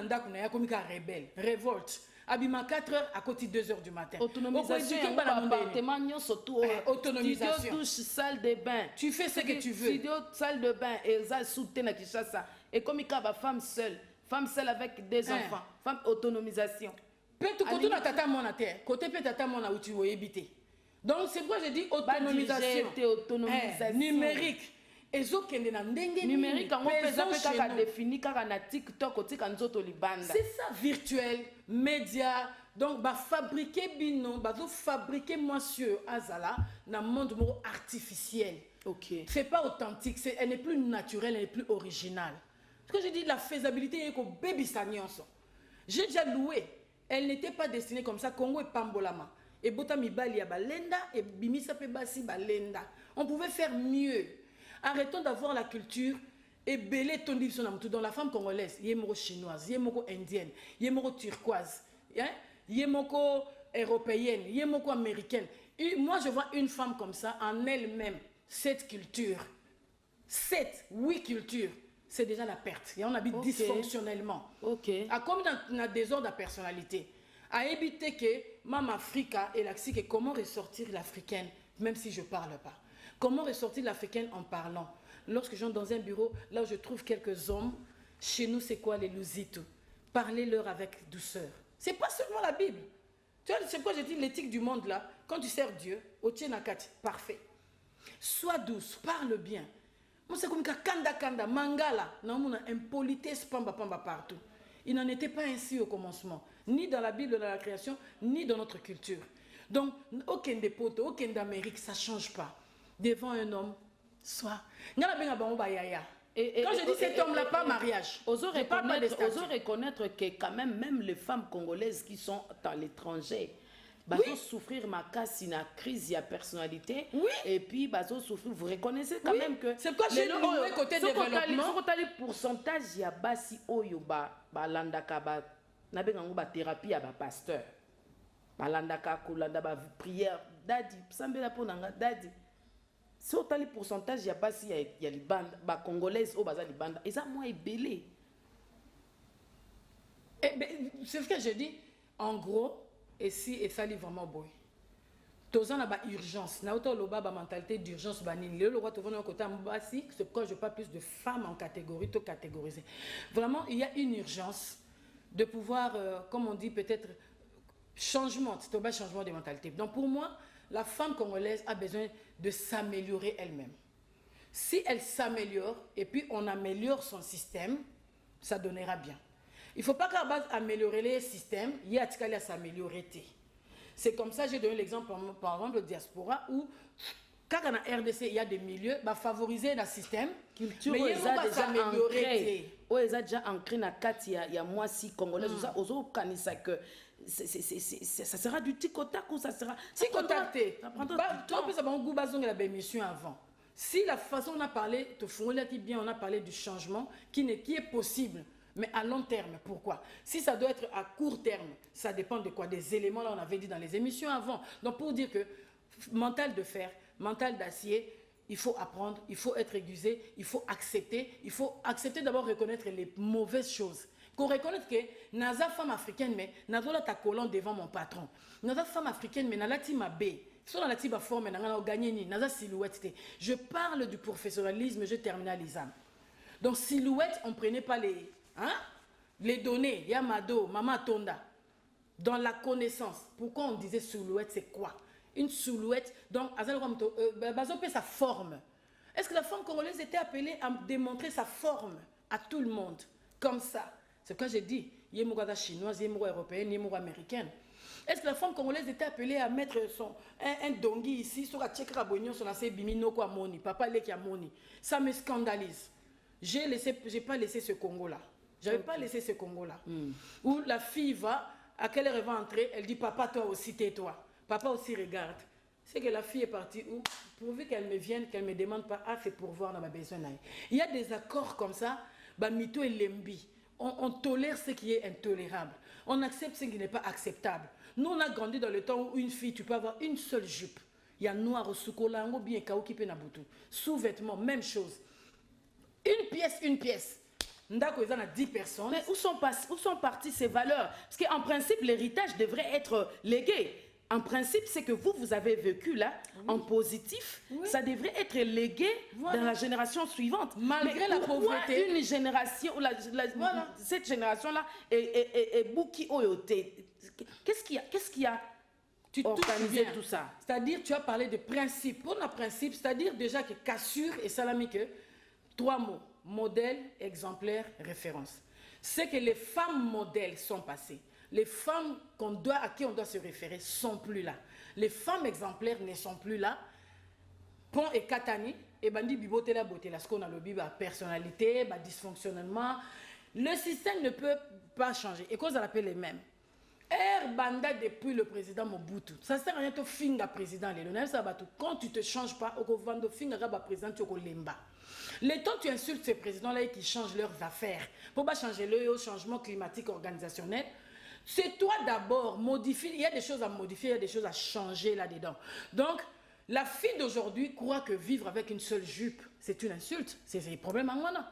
comme rebelle, révolte. abima 4 heures à côté 2 heures du matin. Autonomisation, appartement, surtout autonomisation. Studio, douche, salle de bain. Tu fais ce que tu veux. Studio, salle de bain, et ça soutient na Kinshasa. Et comme il y a femme seule avec des enfants, femme autonomisation. Peut-être côté na tata mona terre, côté peut tata mona où tu veux habiter. Donc c'est pourquoi je dis autonomisation. Numérique. Numérique, on peut définir kaka TikTok, c'est ça, virtuel, média. Donc, fabriquer bino, fabriquer monsieur Azala dans le monde artificiel. Ok. C'est pas authentique, elle n'est plus naturelle, elle n'est plus originale. Ce que je dis, la faisabilité est que baby Sanyonso. J'ai déjà loué. Elle n'était pas destinée comme ça. Congo et Pambolama. Et Bota Mibali à Balenda et Bimisa Pebasi Balenda. On pouvait faire mieux. Arrêtons d'avoir la culture et belé ton livre dans la femme congolaise. Yémoko chinoise, yémoko indienne, yémoko turquoise, yémoko européenne, yémoko américaine. Et moi, je vois une femme comme ça en elle-même. 7 cultures. 8 cultures. C'est déjà la perte. Et on habite dysfonctionnellement. Comme dans la désordre de personnalité. À éviter que Mama Africa et l'axi, comment ressortir l'africaine, même si je ne parle pas. Comment ressortir l'africaine en parlant? Lorsque je suis dans un bureau, là où je trouve quelques hommes, chez nous, c'est quoi les lousitos? Parlez-leur avec douceur. Ce n'est pas seulement la Bible. Tu vois, c'est pourquoi je dis l'éthique du monde là. Quand tu sers Dieu, au Tchénakat, parfait. Sois douce, parle bien. Moi, c'est comme kanda, mangala. Non, on a impolitesse, pamba partout. Il n'en était pas ainsi au commencement. Ni dans la Bible, dans la création, ni dans notre culture. Donc, aucun des potes, aucun d'Amérique, ça ne change pas. Devant un homme, soit. Quand je dis cet homme-là, pas mariage. Osons reconnaître que quand même les femmes congolaises qui sont à l'étranger, oui. Souffrir ma casse, une crise, il y a personnalité. Oui. Et puis, souffrir, vous reconnaissez quand même que. C'est quoi chez nous, côté développement? Le pourcentage, il y a basi oyoba, balandaka, ba thérapie à ba pasteur. Balandaka, kolanda, ba prière, dadi, sambela ponanga, dadi. Si on a le pourcentage, il y a pas si il y a les bandes, les Congolaises au bazar les bandes, et ça moi est belé. C'est ce que je dis. En gros, et ça est vraiment beau. Tous en a urgence. Na auto loba ba mentalité d'urgence banine. Le roi to venu côté mbasi, c'est pourquoi je parle plus de femmes en catégorie, tout catégorisé. Vraiment, il y a une urgence de pouvoir, comme on dit peut-être changement, c'est un changement de mentalité. Donc pour moi, la femme congolaise a besoin de s'améliorer elle-même. Si elle s'améliore et puis on améliore son système, ça donnera bien. Il ne faut pas qu'à base améliorer les systèmes, il y a à s'améliorer. C'est comme ça, j'ai donné l'exemple par exemple de diaspora où quand on a RDC, il y a des milieux, bah, favoriser le système, culture, mais il y a déjà ancré dans il y a moi si congolais, ça sera du tic-au-tac ou ça sera... Tic-au-tac, avant. Si la façon on a parlé, on a parlé du changement qui est possible, mais à long terme, pourquoi? Si ça doit être à court terme, ça dépend de quoi? Des éléments, là on avait dit dans les émissions avant. Donc pour dire que mental de fer, mental d'acier, il faut apprendre, il faut être aiguisé, il faut accepter d'abord reconnaître les mauvaises choses. Qu'on reconnaisse que naza femme africaine mais nazo la ta colonne devant mon patron. Naza femme africaine mais nala ti mabe. So dans la tiba forme nanga na gagner ni naza silhouette. Je parle du professionnalisme, je termine l'isam. Donc silhouette, on prenait pas les données, Yamado, Mama Tonda. Dans la connaissance, pourquoi on disait silhouette, c'est quoi? Une silhouette, donc sa forme. Est-ce que la femme congolaise était appelée à démontrer sa forme à tout le monde comme ça? C'est quoi j'ai dit, yémoura chinoise, yémoura européenne, yémoura américaine. Est-ce que la femme congolaise était appelée à mettre un dongi ici sur la tchèque bognon sur la bimino quoi moni, papa leki a moni? Ça me scandalise. J'ai pas laissé ce Congo là. J'avais pas laissé ce Congo là. Où la fille va, à quelle heure elle va entrer, elle dit papa toi aussi tais-toi. Papa aussi regarde. C'est que la fille est partie où, pourvu qu'elle me vienne, qu'elle me demande pas, c'est pour voir dans ma besoin. Il y a des accords comme ça, mito et lembi. On tolère ce qui est intolérable. On accepte ce qui n'est pas acceptable. Nous, on a grandi dans le temps où une fille, tu peux avoir une seule jupe. Il y a noir au soukolango, bien kaoki pe nabutu. Sous-vêtements, même chose. Une pièce. ndako eza na 10 personnes. Mais où sont parties ces valeurs? Parce qu'en principe, l'héritage devrait être légué. En principe, c'est que vous avez vécu là, en positif, ça devrait être légué dans la génération suivante. Malgré la pauvreté. Une génération, cette génération-là est bouki oyoté. Qu'est-ce qui a tu organisé tout ça? C'est-à-dire, tu as parlé de principe. Pour un principe, c'est-à-dire déjà que cassure et salami que 3 mots. Modèle, exemplaire, référence. C'est que les femmes modèles sont passées. Les femmes à qui on doit se référer sont plus là. Les femmes exemplaires ne sont plus là. Pont et Katani, et bandi biboté la beauté, ce qu'on a le biba personnalité, dysfonctionnement. Le système ne peut pas changer. Et cause à l'appel les mêmes. Banda depuis le président Mobutu. Ça sert à rien de finga président. Quand tu ne te changes pas, au vando finga président tu lemba. Les temps tu insultes ces présidents-là et qui changent leurs affaires. Pour pas changer le changement climatique organisationnel. C'est toi d'abord, modifier. Il y a des choses à modifier, il y a des choses à changer là-dedans. Donc, la fille d'aujourd'hui croit que vivre avec une seule jupe, c'est une insulte. C'est un problème à moi, non.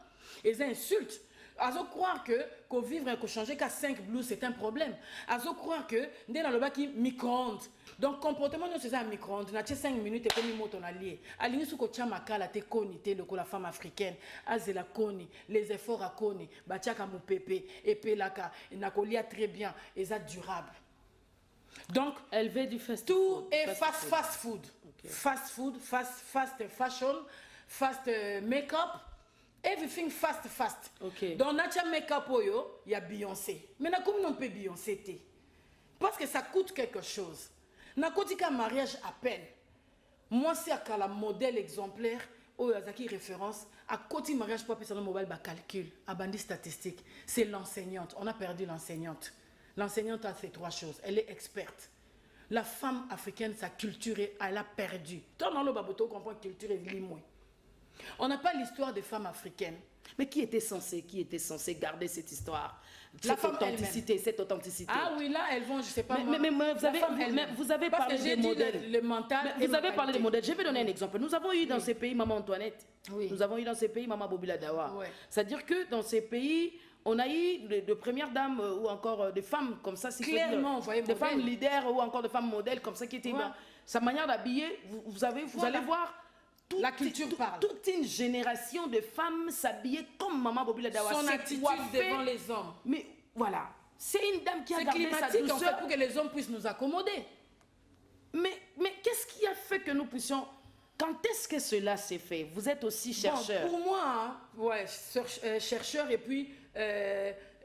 Et c'est insulte. Elles croire que vivre et changer qu'à 5 blues, c'est un problème. Elles croire que dès dans le bas qui micro-ondes. Donc, comportement, c'est un micro-ondes. On a 5 minutes et comme on a lié. Aligné sur le chamaka, la téconité, la femme africaine. Azela koni, les efforts à koni, bachaka mou pépé, epelaka, nakolia très bien, et ça durable. Donc, élevé du fast tout food, est fast food. Okay. Fast food, fast fashion, fast make-up. Everything fast. Okay. Dans notre make-up, il y a Beyoncé. Mais comment on peut Beyoncé? Parce que ça coûte quelque chose. Na kotika mariage à peine. Moi, c'est à la modèle exemplaire, où il y a référence, à côté mariage, pas personne mobile, calcul, à bandit statistique. C'est l'enseignante. On a perdu l'enseignante. L'enseignante a fait 3 choses. Elle est experte. La femme africaine, sa culture, elle a perdu. Toi, dans le baboto, on comprend que culture est limouée. On n'a pas l'histoire des femmes africaines. Mais qui était censé garder cette histoire, cette authenticité? Ah oui, là, elles vont, je ne sais pas. Mais vous avez parlé des modèles. Le mental. Vous avez parlé des modèles. Je vais donner un exemple. Nous avons eu dans ces pays Maman Antoinette. Oui. Nous avons eu dans ces pays Maman Bobila Dawa. Oui. C'est-à-dire que dans ces pays, on a eu de premières dames ou encore des femmes comme ça. Clairement, des femmes leaders ou encore des femmes modèles comme ça qui étaient dans sa manière d'habiller. Vous allez voir. La culture parle. Toute une génération de femmes s'habillaient comme Maman Bobila Dawa. Son attitude devant les hommes. Mais voilà, c'est une dame qui a gardé sa douceur. En fait, pour que les hommes puissent nous accommoder. Mais qu'est-ce qui a fait que nous puissions... Quand est-ce que cela s'est fait? Vous êtes aussi chercheur. Bon, pour moi, chercheur, et puis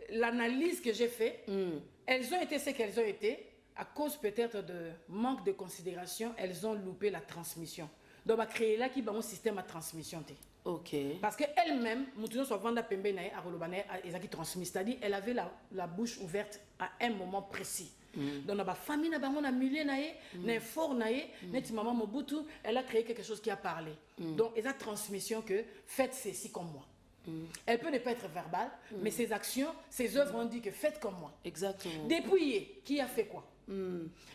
l'analyse que j'ai faite, elles ont été ce qu'elles ont été. À cause peut-être de manque de considération, elles ont loupé la transmission. Donc, on va créer là qui va un système à transmission. Ok. Parce qu'elle-même, c'est-à-dire elle avait la bouche ouverte à un moment précis. Donc, dans la famille, on a milliers, fort, maman Mobutu, elle a créé quelque chose qui a parlé. Donc, il y a une transmission que faites ceci comme moi. Elle peut ne pas être verbale, mais ses actions, ses œuvres ont dit que faites comme moi. Exactement. Dépouiller, qui a fait quoi?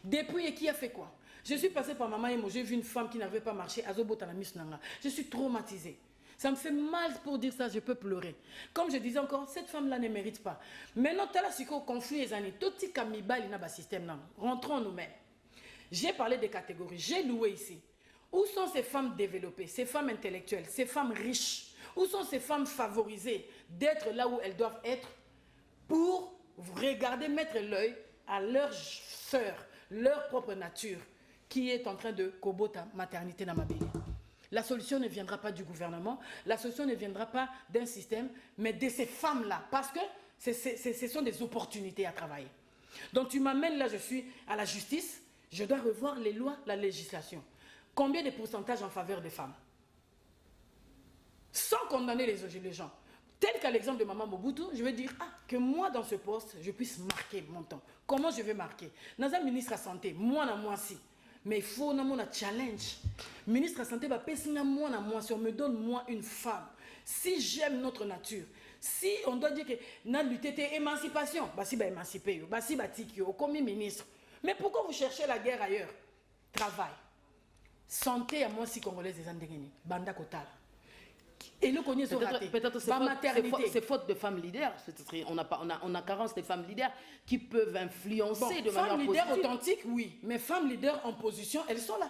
Dépouiller, qui a fait quoi? Je suis passée par Maman Emo, j'ai vu une femme qui n'avait pas marché, je suis traumatisée. Ça me fait mal pour dire ça, je peux pleurer. Comme je disais encore, cette femme-là ne mérite pas. Maintenant, tu as la conflit les années, tout petit camibal, il y a un système. Rentrons nous-mêmes. J'ai parlé des catégories, j'ai loué ici. Où sont ces femmes développées, ces femmes intellectuelles, ces femmes riches? Où sont ces femmes favorisées d'être là où elles doivent être pour regarder, mettre l'œil à leur sœur, leur propre nature, qui est en train de kobota maternité dans ma vie. La solution ne viendra pas du gouvernement, la solution ne viendra pas d'un système, mais de ces femmes-là, parce que ce sont des opportunités à travailler. Donc tu m'amènes là, je suis à la justice, je dois revoir les lois, la législation. Combien de pourcentages en faveur des femmes? Sans condamner les gens. Tel qu'à l'exemple de Maman Mobutu, je vais dire que moi, dans ce poste, je puisse marquer mon temps. Comment je vais marquer? Dans un ministre à santé, moi, si. Mais il faut un challenge. Ministre de la Santé, si on me donne moi une femme, si j'aime notre nature, si on doit dire que nous lutter émancipation, si émanciper, si comme ministre. Mais pourquoi vous cherchez la guerre ailleurs? Travail. Santé à moi si congolaise des Andengeni, Banda Kotal. Et le cogné sont ratés. Peut-être c'est faute de femmes leaders. On a carence des femmes leaders qui peuvent influencer de manière positive. Femmes leaders authentiques, oui. Mais femmes leaders en position, elles sont là.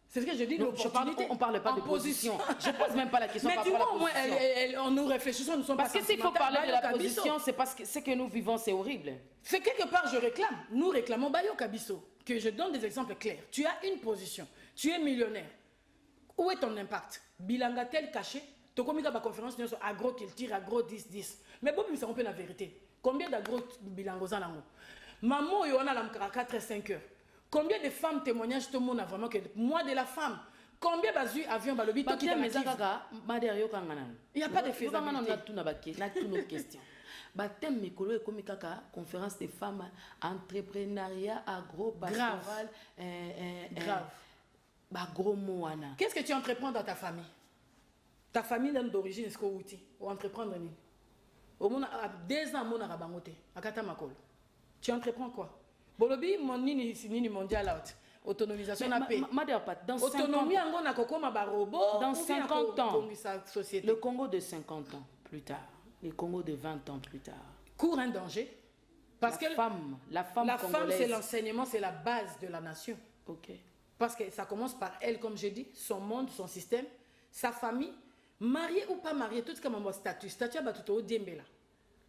C'est ce que je dis. On ne parle pas de position. Je ne pose même pas la question. Mais du moins, au moins, nous réfléchissons, nous sommes parce que s'il faut parler de la position, c'est parce que ce que nous vivons, c'est horrible. C'est quelque part, je réclame. Nous réclamons Bayo Kabiso. Que je donne des exemples clairs. Tu as une position. Tu es millionnaire. Où est ton impact? Bilangatel caché. Tu as ma conférence sur agro-culture, agro-10-10. Mais bon, ça on peut la vérité. Combien d'agro-bilangos en amour? Maman, il y en a 4-5 heures. Combien de femmes témoignage tout le monde a vraiment que moi de la femme? Combien d'avions avions balobi tout qui est il n'y a pas de faisabilité. Thème Mikolo et comme conférence des femmes, entrepreneuriat, agro-pastoral, grave. Gros mot. Qu'est-ce que tu entreprends dans ta famille? Ta famille d'origine, est-ce que tu entreprendre? Au moins, à 2 ans, mon arabangote, à Katamakol. Tu entreprends quoi? Bolobi, mon nini mondial out. Autonomisation à paix. Autonomie, dans 50 ans, le Congo de 50 ans plus tard, le Congo de 20 ans plus tard, court un danger. Parce que la femme c'est l'enseignement, c'est la base de la nation. Ok. Parce que ça commence par elle, comme j'ai dit, son monde, son système, sa famille, mariée ou pas mariée, tout ce comme un statut. Statut,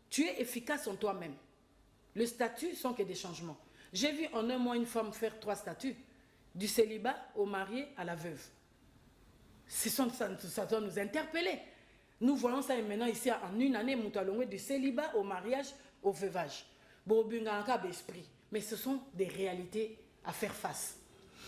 tu es efficace en toi-même. Le statut sont que des changements. J'ai vu en un mois une femme faire 3 statuts, du célibat au marié à la veuve. Ça doit nous interpeller. Nous voyons ça maintenant ici en une année, du célibat au mariage, au veuvage. Mais ce sont des réalités à faire face.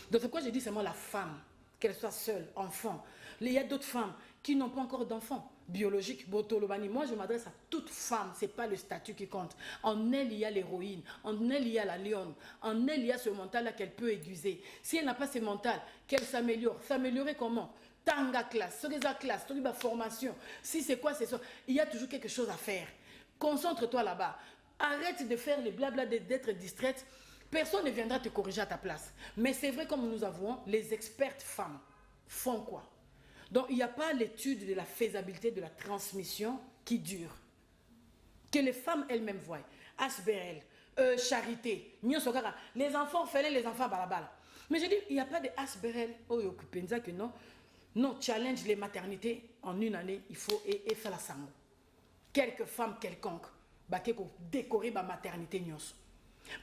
Donc c'est pourquoi je dis seulement la femme, qu'elle soit seule, enfant. Il y a d'autres femmes qui n'ont pas encore d'enfants biologiques. Moi, je m'adresse à toute femme, ce n'est pas le statut qui compte. En elle, il y a l'héroïne, en elle, il y a la lionne, en elle, il y a ce mental-là qu'elle peut aiguiser. Si elle n'a pas ce mental, qu'elle s'améliore. S'améliorer comment? Tanga classe, formation. Si c'est quoi, c'est ça. Il y a toujours quelque chose à faire. Concentre-toi là-bas. Arrête de faire les blabla d'être distraite. Personne ne viendra te corriger à ta place. Mais c'est vrai, comme nous avons, les expertes femmes font quoi? Donc, il n'y a pas l'étude de la faisabilité de la transmission qui dure. Que les femmes elles-mêmes voient. Asberel, charité, les enfants faisaient les enfants balabala. Mais je dis, il n'y a pas de Asberel. Oh, que non. Non, challenge les maternités en une année, il faut et faire la sango. Quelques femmes quelconques, décorer ma maternité.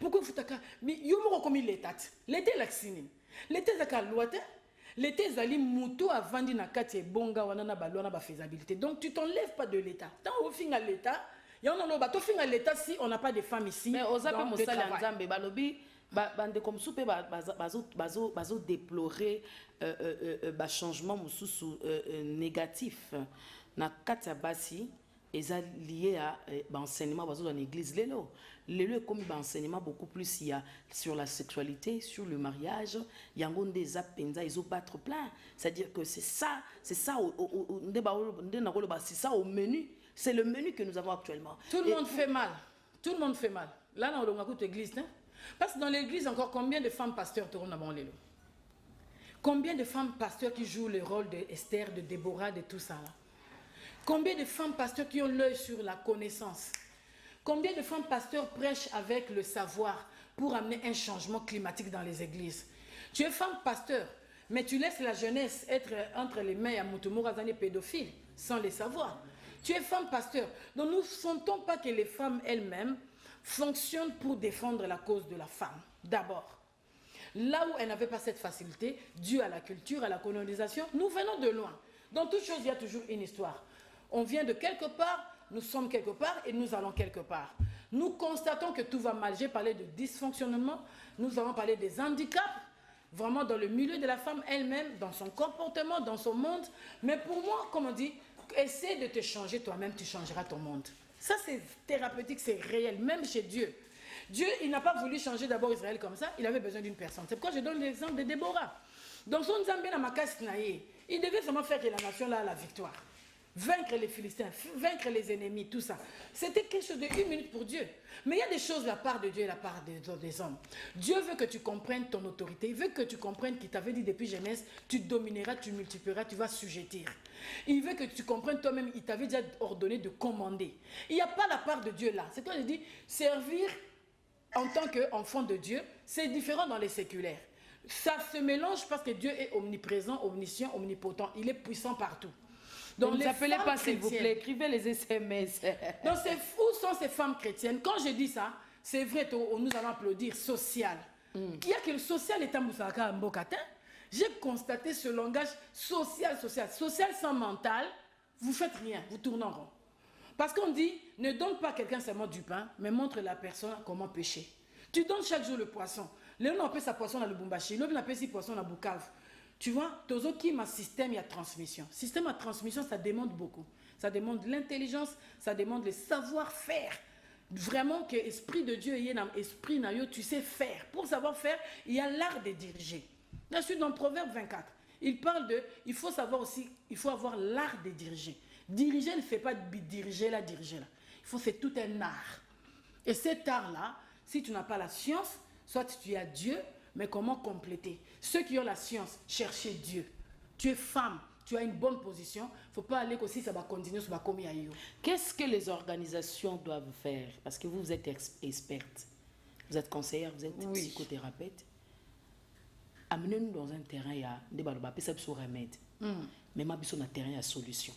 Pourquoi vous avez mais vous comme l'état l'été laxine l'été zaka loite l'été zali muto a vendu na kati bonga wana na balona ba faisabilité. Donc tu t'enlèves pas de l'état tant au fin à l'état il y en a no bato fin à l'état si on n'a pas de femmes ici. Mais aux appels mosala nzambe balobi bande comme soupe bazo déplorer changement mususu négatif na kati basi est lié à l'enseignement dans l'église. L'élo comme enseignement beaucoup plus il y a sur la sexualité, sur le mariage, il y a des appenza, ils ont battre plein. C'est-à-dire que c'est ça au menu. C'est le menu que nous avons actuellement. Tout le monde fait mal. Tout le monde fait mal. Là, on a écouté l'église. Hein? Parce que dans l'église, encore combien de femmes pasteurs tournent avant l'élo? Combien de femmes pasteurs qui jouent le rôle d'Esther, de Déborah, de tout ça là? Combien de femmes pasteurs qui ont l'œil sur la connaissance? Combien de femmes pasteurs prêchent avec le savoir pour amener un changement climatique dans les églises? Tu es femme pasteur, mais tu laisses la jeunesse être entre les mains à Moutoumourazane pédophile sans les savoir. Tu es femme pasteur. Donc nous ne sentons pas que les femmes elles-mêmes fonctionnent pour défendre la cause de la femme. D'abord, là où elles n'avaient pas cette facilité, due à la culture, à la colonisation, nous venons de loin. Dans toute chose, il y a toujours une histoire. On vient de quelque part, nous sommes quelque part et nous allons quelque part. Nous constatons que tout va mal. J'ai parlé de dysfonctionnement, nous avons parlé des handicaps, vraiment dans le milieu de la femme elle-même, dans son comportement, dans son monde. Mais pour moi, comme on dit, essaie de te changer toi-même, tu changeras ton monde. Ça, c'est thérapeutique, c'est réel, même chez Dieu. Dieu, il n'a pas voulu changer d'abord Israël comme ça, il avait besoin d'une personne. C'est pourquoi je donne l'exemple de Déborah. Dans son Zambé, il devait seulement faire que la nation là a la victoire. vaincre les Philistins, vaincre les ennemis, tout ça. C'était quelque chose de 1 minute pour Dieu. Mais il y a des choses de la part de Dieu et de la part des hommes. Dieu veut que tu comprennes ton autorité. Il veut que tu comprennes qu'il t'avait dit depuis Genèse, tu domineras, tu multiplieras, tu vas sujettir. Il veut que tu comprennes toi-même, il t'avait déjà ordonné de commander. Il n'y a pas la part de Dieu là. C'est quoi je dis, servir en tant qu'enfant de Dieu, c'est différent dans les séculaires. Ça se mélange parce que Dieu est omniprésent, omniscient, omnipotent. Il est puissant partout. Donc, ne les appelez pas, s'il vous plaît, écrivez les SMS. Donc, où sont ces femmes chrétiennes? Quand je dis ça, c'est vrai, nous allons applaudir social. Il y a que le social est un moussaka mbokatin. J'ai constaté ce langage social. Social sans mental, vous faites rien, vous tournez en rond. Parce qu'on dit, ne donne pas à quelqu'un seulement du pain, mais montre la personne comment pêcher. Tu donnes chaque jour le poisson. Léon appelle sa poisson dans le Bumbashi, l'autre appelle ses poissons dans le Bukavu. Tu vois, Tozo qui ma système, il y a transmission. Système à transmission, ça demande beaucoup. Ça demande l'intelligence, ça demande le savoir-faire. Vraiment que l'esprit de Dieu est un esprit, tu sais faire. Pour savoir faire, il y a l'art de diriger. Là, je suis dans Proverbe 24. Il parle de, il faut savoir aussi, il faut avoir l'art de diriger. Diriger ne fait pas diriger là. Il faut, c'est tout un art. Et cet art-là, si tu n'as pas la science, soit tu as Dieu, mais comment compléter? Ceux qui ont la science, cherchez Dieu. Tu es femme, tu as une bonne position. Il ne faut pas aller aussi, ça va continuer, ça va comme il. Qu'est-ce que les organisations doivent faire? Parce que vous êtes experte. Vous êtes conseillère, vous êtes psychothérapeute. Amenez-nous dans un terrain, il y a des balobapés, c'est sur remède. Mais ma sur un terrain, il y a solution.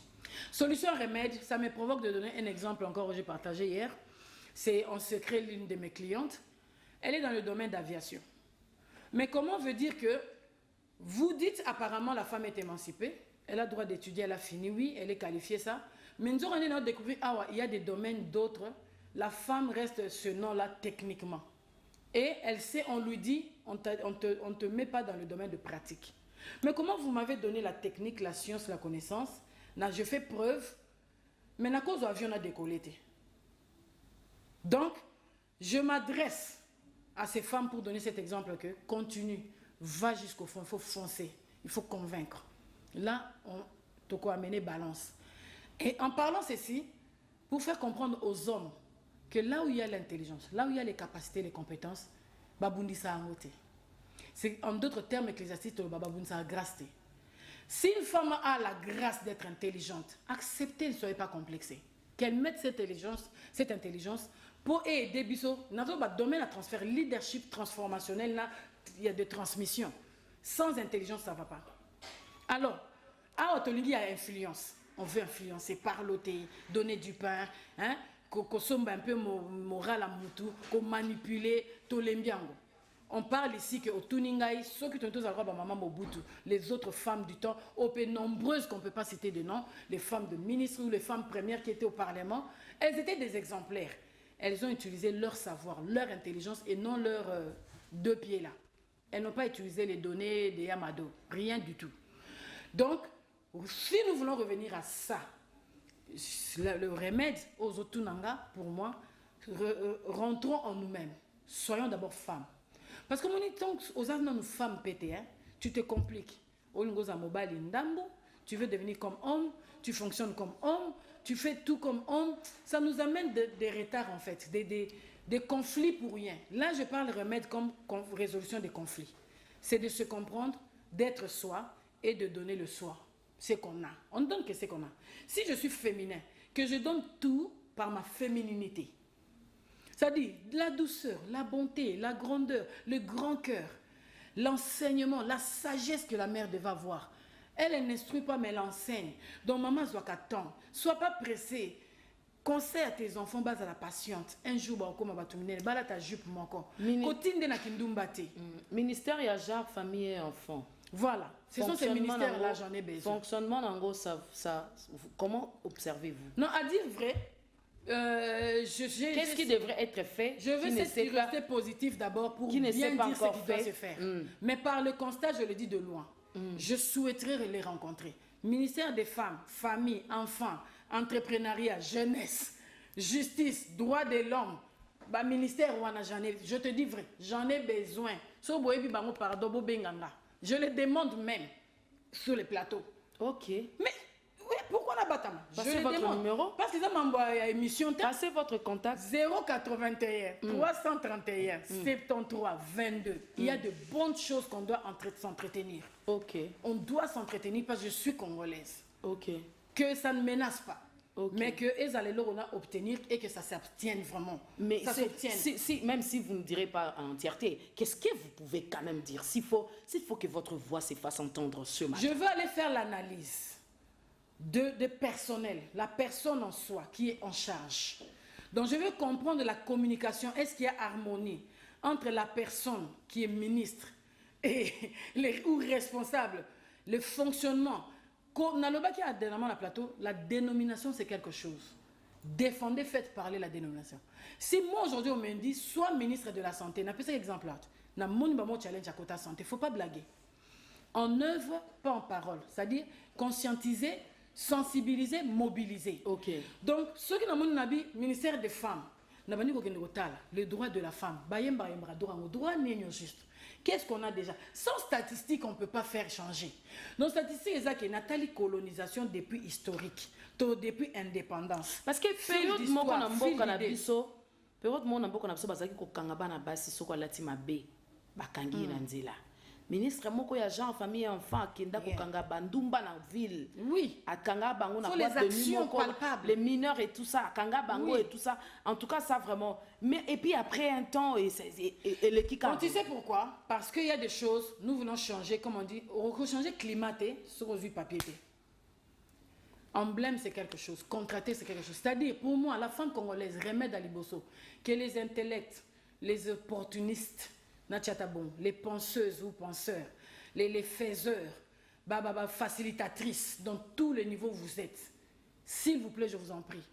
Solution remède, ça me provoque de donner un exemple encore que j'ai partagé hier. C'est en secret l'une de mes clientes. Elle est dans le domaine d'aviation. Mais comment veut dire que vous dites apparemment la femme est émancipée, elle a le droit d'étudier, elle a fini, oui, elle est qualifiée ça. Mais nous avons découvert, il y a des domaines d'autres, la femme reste ce nom-là techniquement. Et elle sait, on lui dit, on ne te met pas dans le domaine de pratique. Mais comment vous m'avez donné la technique, la science, la connaissance? Je fais preuve, mais à cause de l'avion, on a décollé. Donc, je m'adresse à ces femmes pour donner cet exemple que continue, va jusqu'au fond, il faut foncer, il faut convaincre. Là, on t'a amené balance. Et en parlant ceci, pour faire comprendre aux hommes que là où il y a l'intelligence, là où il y a les capacités, les compétences, babundi sa angote. C'est en d'autres termes ecclésiastiques, babundi sa grâce. Si une femme a la grâce d'être intelligente, acceptez, ne soyez pas complexés. Qu'elle mette cette intelligence pour aider Bisso. Dans le domaine de transfert, leadership transformationnel, là, il y a de transmission. Sans intelligence, ça ne va pas. Alors, à Otoligi, il y a influence. On veut influencer, parloter, donner du pain, hein, qu'on sombe un peu moral à Moutou, qu'on manipule, tout l'embiango. On parle ici que au Tuningaï, ceux qui sont tous à maman Mobutu, les autres femmes du temps, nombreuses qu'on ne peut pas citer de nom, les femmes de ministres ou les femmes premières qui étaient au Parlement, elles étaient des exemplaires. Elles ont utilisé leur savoir, leur intelligence et non leurs deux pieds là. Elles n'ont pas utilisé les données des Yamado, rien du tout. Donc, si nous voulons revenir à ça, le remède aux Otunanga, pour moi, rentrons en nous-mêmes. Soyons d'abord femmes. Parce que mon tant aux hommes, nous femmes pétées, hein, tu te compliques. Tu veux devenir comme homme, tu fonctionnes comme homme, tu fais tout comme homme. Ça nous amène des retards en fait, des conflits pour rien. Là, je parle de remède comme résolution des conflits. C'est de se comprendre, d'être soi et de donner le soi. Ce qu'on a. On ne donne que ce qu'on a. Si je suis féminin, que je donne tout par ma fémininité, c'est-à-dire la douceur, la bonté, la grandeur, le grand cœur, l'enseignement, la sagesse que la mère devait avoir. Elle n'instruit pas, mais elle enseigne. Donc, maman, sois pas pressée. Conseille à tes enfants, base à la patiente. Un jour, ta jupe ministère, il y a genre famille et enfant. Voilà. Ce sont ces ministères-là, j'en ai besoin. Fonctionnement, en gros, comment observez-vous? Non, à dire vrai, qu'est-ce qui devrait être fait? Je veux rester positif d'abord pour bien dire ce qui doit se faire. Mais par le constat, je le dis de loin. Je souhaiterais les rencontrer. Ministère des femmes, famille, enfants, entrepreneuriat, jeunesse, justice, droits de l'homme. Ministère, je te dis vrai, j'en ai besoin. Je le demande même sur les plateaux. Ok. Mais pourquoi on a batama. Passez votre numéro. Parce que ça m'a émission. Passez votre contact. 081 331 73 22. Il y a de bonnes choses qu'on doit s'entretenir. Ok. On doit s'entretenir parce que je suis congolaise. Ok. Que ça ne menace pas. Okay. Mais que les allées obtenir et que ça s'obtienne vraiment. Mais ça s'obtienne. Même si vous ne direz pas en entièreté, qu'est-ce que vous pouvez quand même dire s'il faut que votre voix se fasse entendre ce matin? Je veux aller faire l'analyse de personnel, la personne en soi qui est en charge. Donc je veux comprendre la communication. Est-ce qu'il y a harmonie entre la personne qui est ministre et ou responsable, le fonctionnement? La dénomination, c'est quelque chose. Défendez, faites parler la dénomination. Si moi, aujourd'hui, on me dit, soit ministre de la Santé, n'a pas cet exemple-là, n'a mon challenge à côté de la santé, il ne faut pas blaguer. En œuvre, pas en parole. C'est-à-dire, conscientiser, sensibiliser, mobiliser. Ok. Donc, ceux qui n'ont pas dit, ministère des femmes, le droit de la femme, droit n'est juste. Qu'est-ce qu'on a déjà? Sans statistiques, on ne peut pas faire changer. Nos statistiques, c'est ça qui est Nathalie colonisation depuis historique, depuis indépendance. Parce que période où on a beaucoup de biso, période où on a beaucoup de biso, parce que quand on a basi soko lati mabe, bakangi nanzila. Ministre moko ya gens famille enfant kenda ko kanga bandumba na ville. Oui. Akanga bango na les actions palpables. Les mineurs et tout ça, akanga bango et tout ça. En tout cas ça vraiment. Mais et puis après un temps et le kika. Tu sais pourquoi? Parce qu'il y a des choses, nous voulons changer, comme on dit, on veut changer climaté sur vue papier. Emblème c'est quelque chose, contraté c'est quelque chose. C'est-à-dire pour moi la femme congolaise remède à Liboso que les intellects, les opportunistes les penseuses ou penseurs, les faiseurs, facilitatrices, dans tous les niveaux où vous êtes. S'il vous plaît, je vous en prie.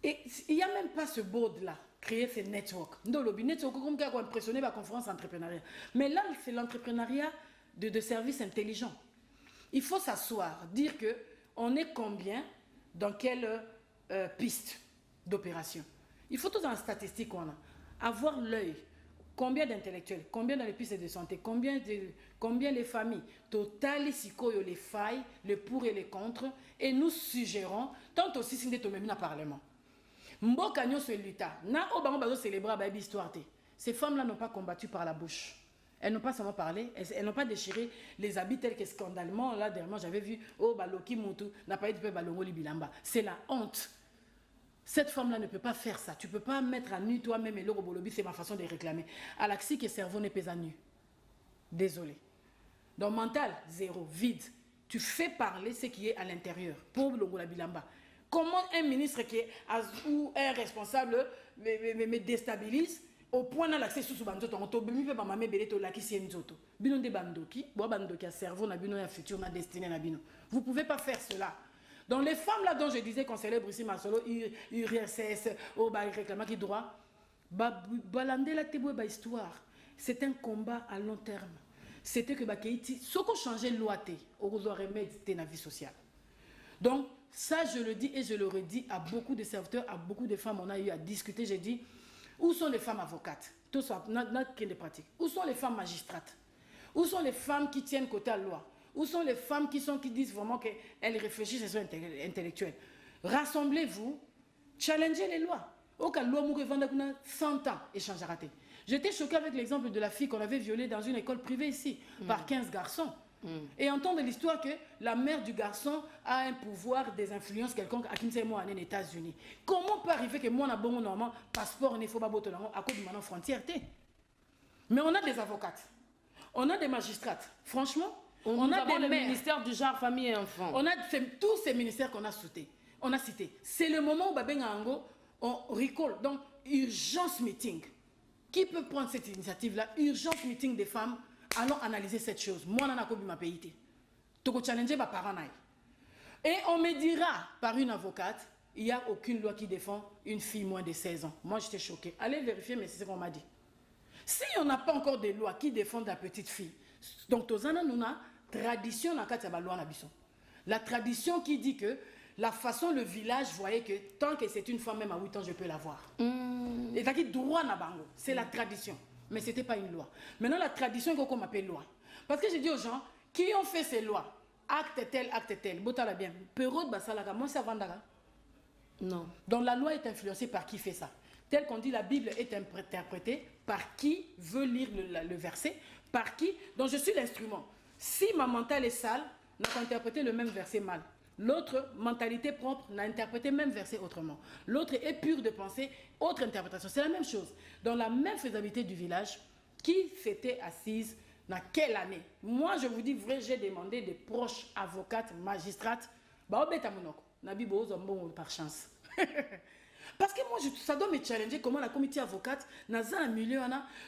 Et il n'y a même pas ce board-là, créer ces networks. Le network, comme qui a impressionné la conférence entrepreneuriat. Mais là, c'est l'entrepreneuriat de services intelligents. Il faut s'asseoir, dire que on est combien, dans quelle piste d'opération. Il faut tout dans la statistique qu'on a. Avoir l'œil. Combien d'intellectuels, combien dans les pistes de santé, combien les familles, total les failles, les pour et les contre, et nous suggérons, tant aussi si nous sommes même dans le Parlement. Mboka nyo se luta, na obango bazo célébrer ba histoire. Ces femmes-là n'ont pas combattu par la bouche. Elles n'ont pas seulement parlé, elles n'ont pas déchiré les habits tels que scandalement. Là, dernièrement, j'avais vu, oh, Baloki Moutou, n'a pas été Balongo Libilamba. C'est la honte. Cette femme-là ne peut pas faire ça. Tu ne peux pas mettre à nu toi-même et le robolobi, c'est ma façon de réclamer. Alaxi, que cerveau n'est pas à nu. Désolé. Donc, mental, zéro, vide. Tu fais parler ce qui est à l'intérieur. Pour Longola Bilamba. Comment un ministre qui est ou un responsable me déstabilise au point dans l'accès sous bandoto on tobe mi pe ba mame beleto la kisi nzoto bino de bandoki bo bandoki a cerveau na bino ya futur na destinée na bino. Vous pouvez pas faire cela. Donc les femmes là dont je disais qu'on célèbre ici Masolo URSS au ba réclamant qui droit balande la tebwe ba histoire. C'est un combat à long terme. C'était que ba Keiti soko changer loi té au remède té na vie sociale. Donc ça je le dis et je le redis à beaucoup de serviteurs, à beaucoup de femmes on a eu à discuter, j'ai dit où sont les femmes avocates? Tout ça, notre des pratiques. Où sont les femmes magistrates? Où sont les femmes qui tiennent côté à la loi? Où sont les femmes qui disent vraiment qu'elles réfléchissent, elles sont intellectuelles? Rassemblez-vous, challengez les lois. Au cas où l'homme vend 100 ans, échange à rater. J'étais choquée avec l'exemple de la fille qu'on avait violée dans une école privée ici, par 15 garçons. Et entendre l'histoire que la mère du garçon a un pouvoir, des influences quelconques à qui ne moi en États-Unis. Comment peut arriver que moi, on a bon normalement passeport, il faut pas à cause de ma frontière? Mais on a des avocates, on a des magistrates. Franchement, on a des le ministère du genre, famille et enfants. On a tous ces ministères qu'on a cités. C'est le moment où Babengango, on recall. Donc, urgence meeting. Qui peut prendre cette initiative-là? Urgence meeting des femmes. Allons analyser cette chose. Moi, je suis ma pays. Tu peux challenger mes parents. Et on me dira par une avocate, il n'y a aucune loi qui défend une fille moins de 16 ans. Moi, j'étais choquée. Allez vérifier, mais c'est ce qu'on m'a dit. Si on n'a pas encore de loi qui défendent la petite fille, donc, nous avons une tradition dans la loi. La tradition qui dit que la façon le village voyait que tant que c'est une femme, même à 8 ans, je peux l'avoir. Et ça qui droit na bango, c'est la tradition. Mais ce n'était pas une loi. Maintenant, la tradition, qu'on appelle loi. Parce que j'ai dit aux gens, qui ont fait ces lois, acte tel. Botala bien. Perrault basalaka, moi ça vandaka. Non. Donc la loi est influencée par qui fait ça. Tel qu'on dit, la Bible est interprétée par qui veut lire le verset, par qui. Donc je suis l'instrument. Si ma mentale est sale, n'a pas interprété le même verset mal. L'autre, mentalité propre, n'a interprété le même verset autrement. L'autre est pur de pensée, autre interprétation. C'est la même chose. Dans la même faisabilité du village, qui s'était assise dans quelle année? Moi, je vous dis vrai, j'ai demandé des proches avocates, magistrates, par chance. Parce que moi, ça doit me challenger comment la comité avocate, dans un milieu,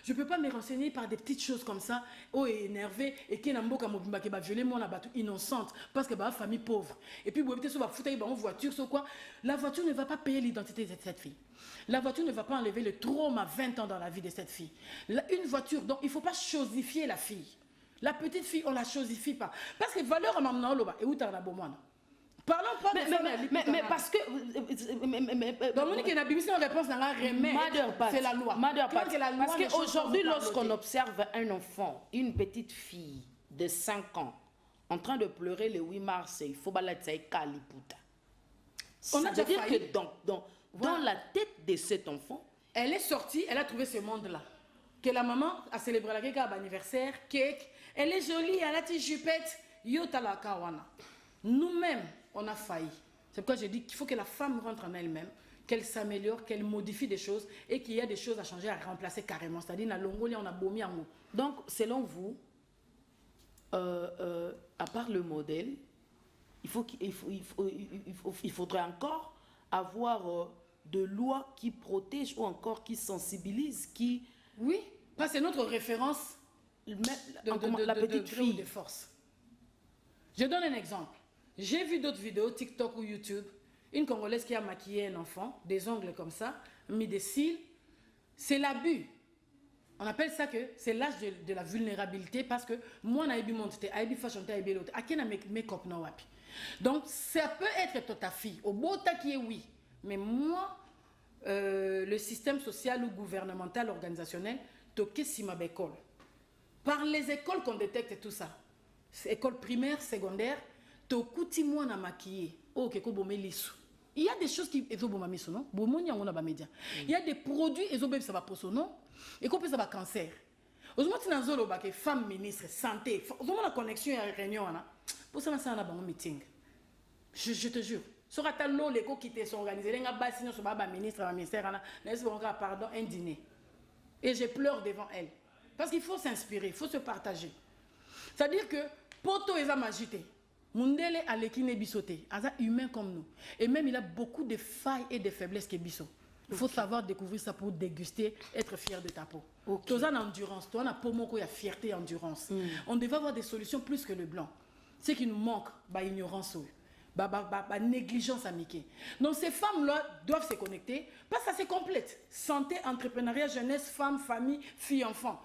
je ne peux pas me renseigner par des petites choses comme ça, oh, énervé, et qui va violer moi, innocente, parce que la famille pauvre. Et puis, vous avez une voiture, sur quoi? La voiture ne va pas payer l'identité de cette fille. La voiture ne va pas enlever le trauma 20 ans dans la vie de cette fille. Une voiture, donc il ne faut pas chosifier la fille. La petite fille, on ne la chosifie pas. Parce que valeur, et où tu as la bonne. Parlons pas mais parce que Dominique n'a pas réponse dans la remède. C'est la loi. Parce qu'aujourd'hui, lorsqu'on observe un enfant, une petite fille de 5 ans, en train de pleurer le 8 mars, il faut balader Kaliputa. On a déjà dire que dans la tête de cet enfant, elle est sortie, elle a trouvé ce monde-là. Que la maman a célébré la cake anniversaire, cake, elle est jolie, elle a une jupette, yotala kawana. Nous-mêmes, on a failli. C'est pourquoi je dis qu'il faut que la femme rentre en elle-même, qu'elle s'améliore, qu'elle modifie des choses et qu'il y a des choses à changer, à remplacer carrément. C'est-à-dire, dans l'Ongolia, on a bomi en haut. Donc, selon vous, à part le modèle, il faudrait encore avoir de lois qui protègent ou encore qui sensibilisent, qui... Oui, parce que c'est notre référence la petite fille de force. Je donne un exemple. J'ai vu d'autres vidéos, TikTok ou YouTube, une Congolaise qui a maquillé un enfant, des ongles comme ça, mis des cils. C'est l'abus. On appelle ça que c'est l'âge de la vulnérabilité parce que moi, je suis fashion, make-up. Donc, ça peut être ta fille. Au beau taquet, oui. Mais moi, le système social ou gouvernemental, organisationnel, par les écoles qu'on détecte tout ça. École primaire, secondaire, moi na maquillé. Il y a des choses qui non? Il y a des produits ça va poser non? Et qu'on peut ça va cancer. Aujourd'hui, femme ministre santé, la connexion et la réunion pour ça ça na meeting. Je te jure. Sur ta l'eau les qui sont organisés, les gars sur baba ministre, ministère pardon un dîner. Et je pleure devant elle parce qu'il faut s'inspirer, il faut se partager. C'est-à-dire que poto est magité. Mundele alekine bisoté, asa humain comme nous. Et même il a beaucoup de failles et de faiblesses que biso. Il faut savoir découvrir ça pour déguster, être fier de ta peau. Tu as l'endurance, tu as la peau moko, il y a fierté et endurance. On devait avoir des solutions plus que le blanc. Ce qui nous manque, bah ignorance, bah négligence amicale. Donc ces femmes-là doivent se connecter parce que ça se complète. Santé, entrepreneuriat, jeunesse, femme, famille, fille, enfant.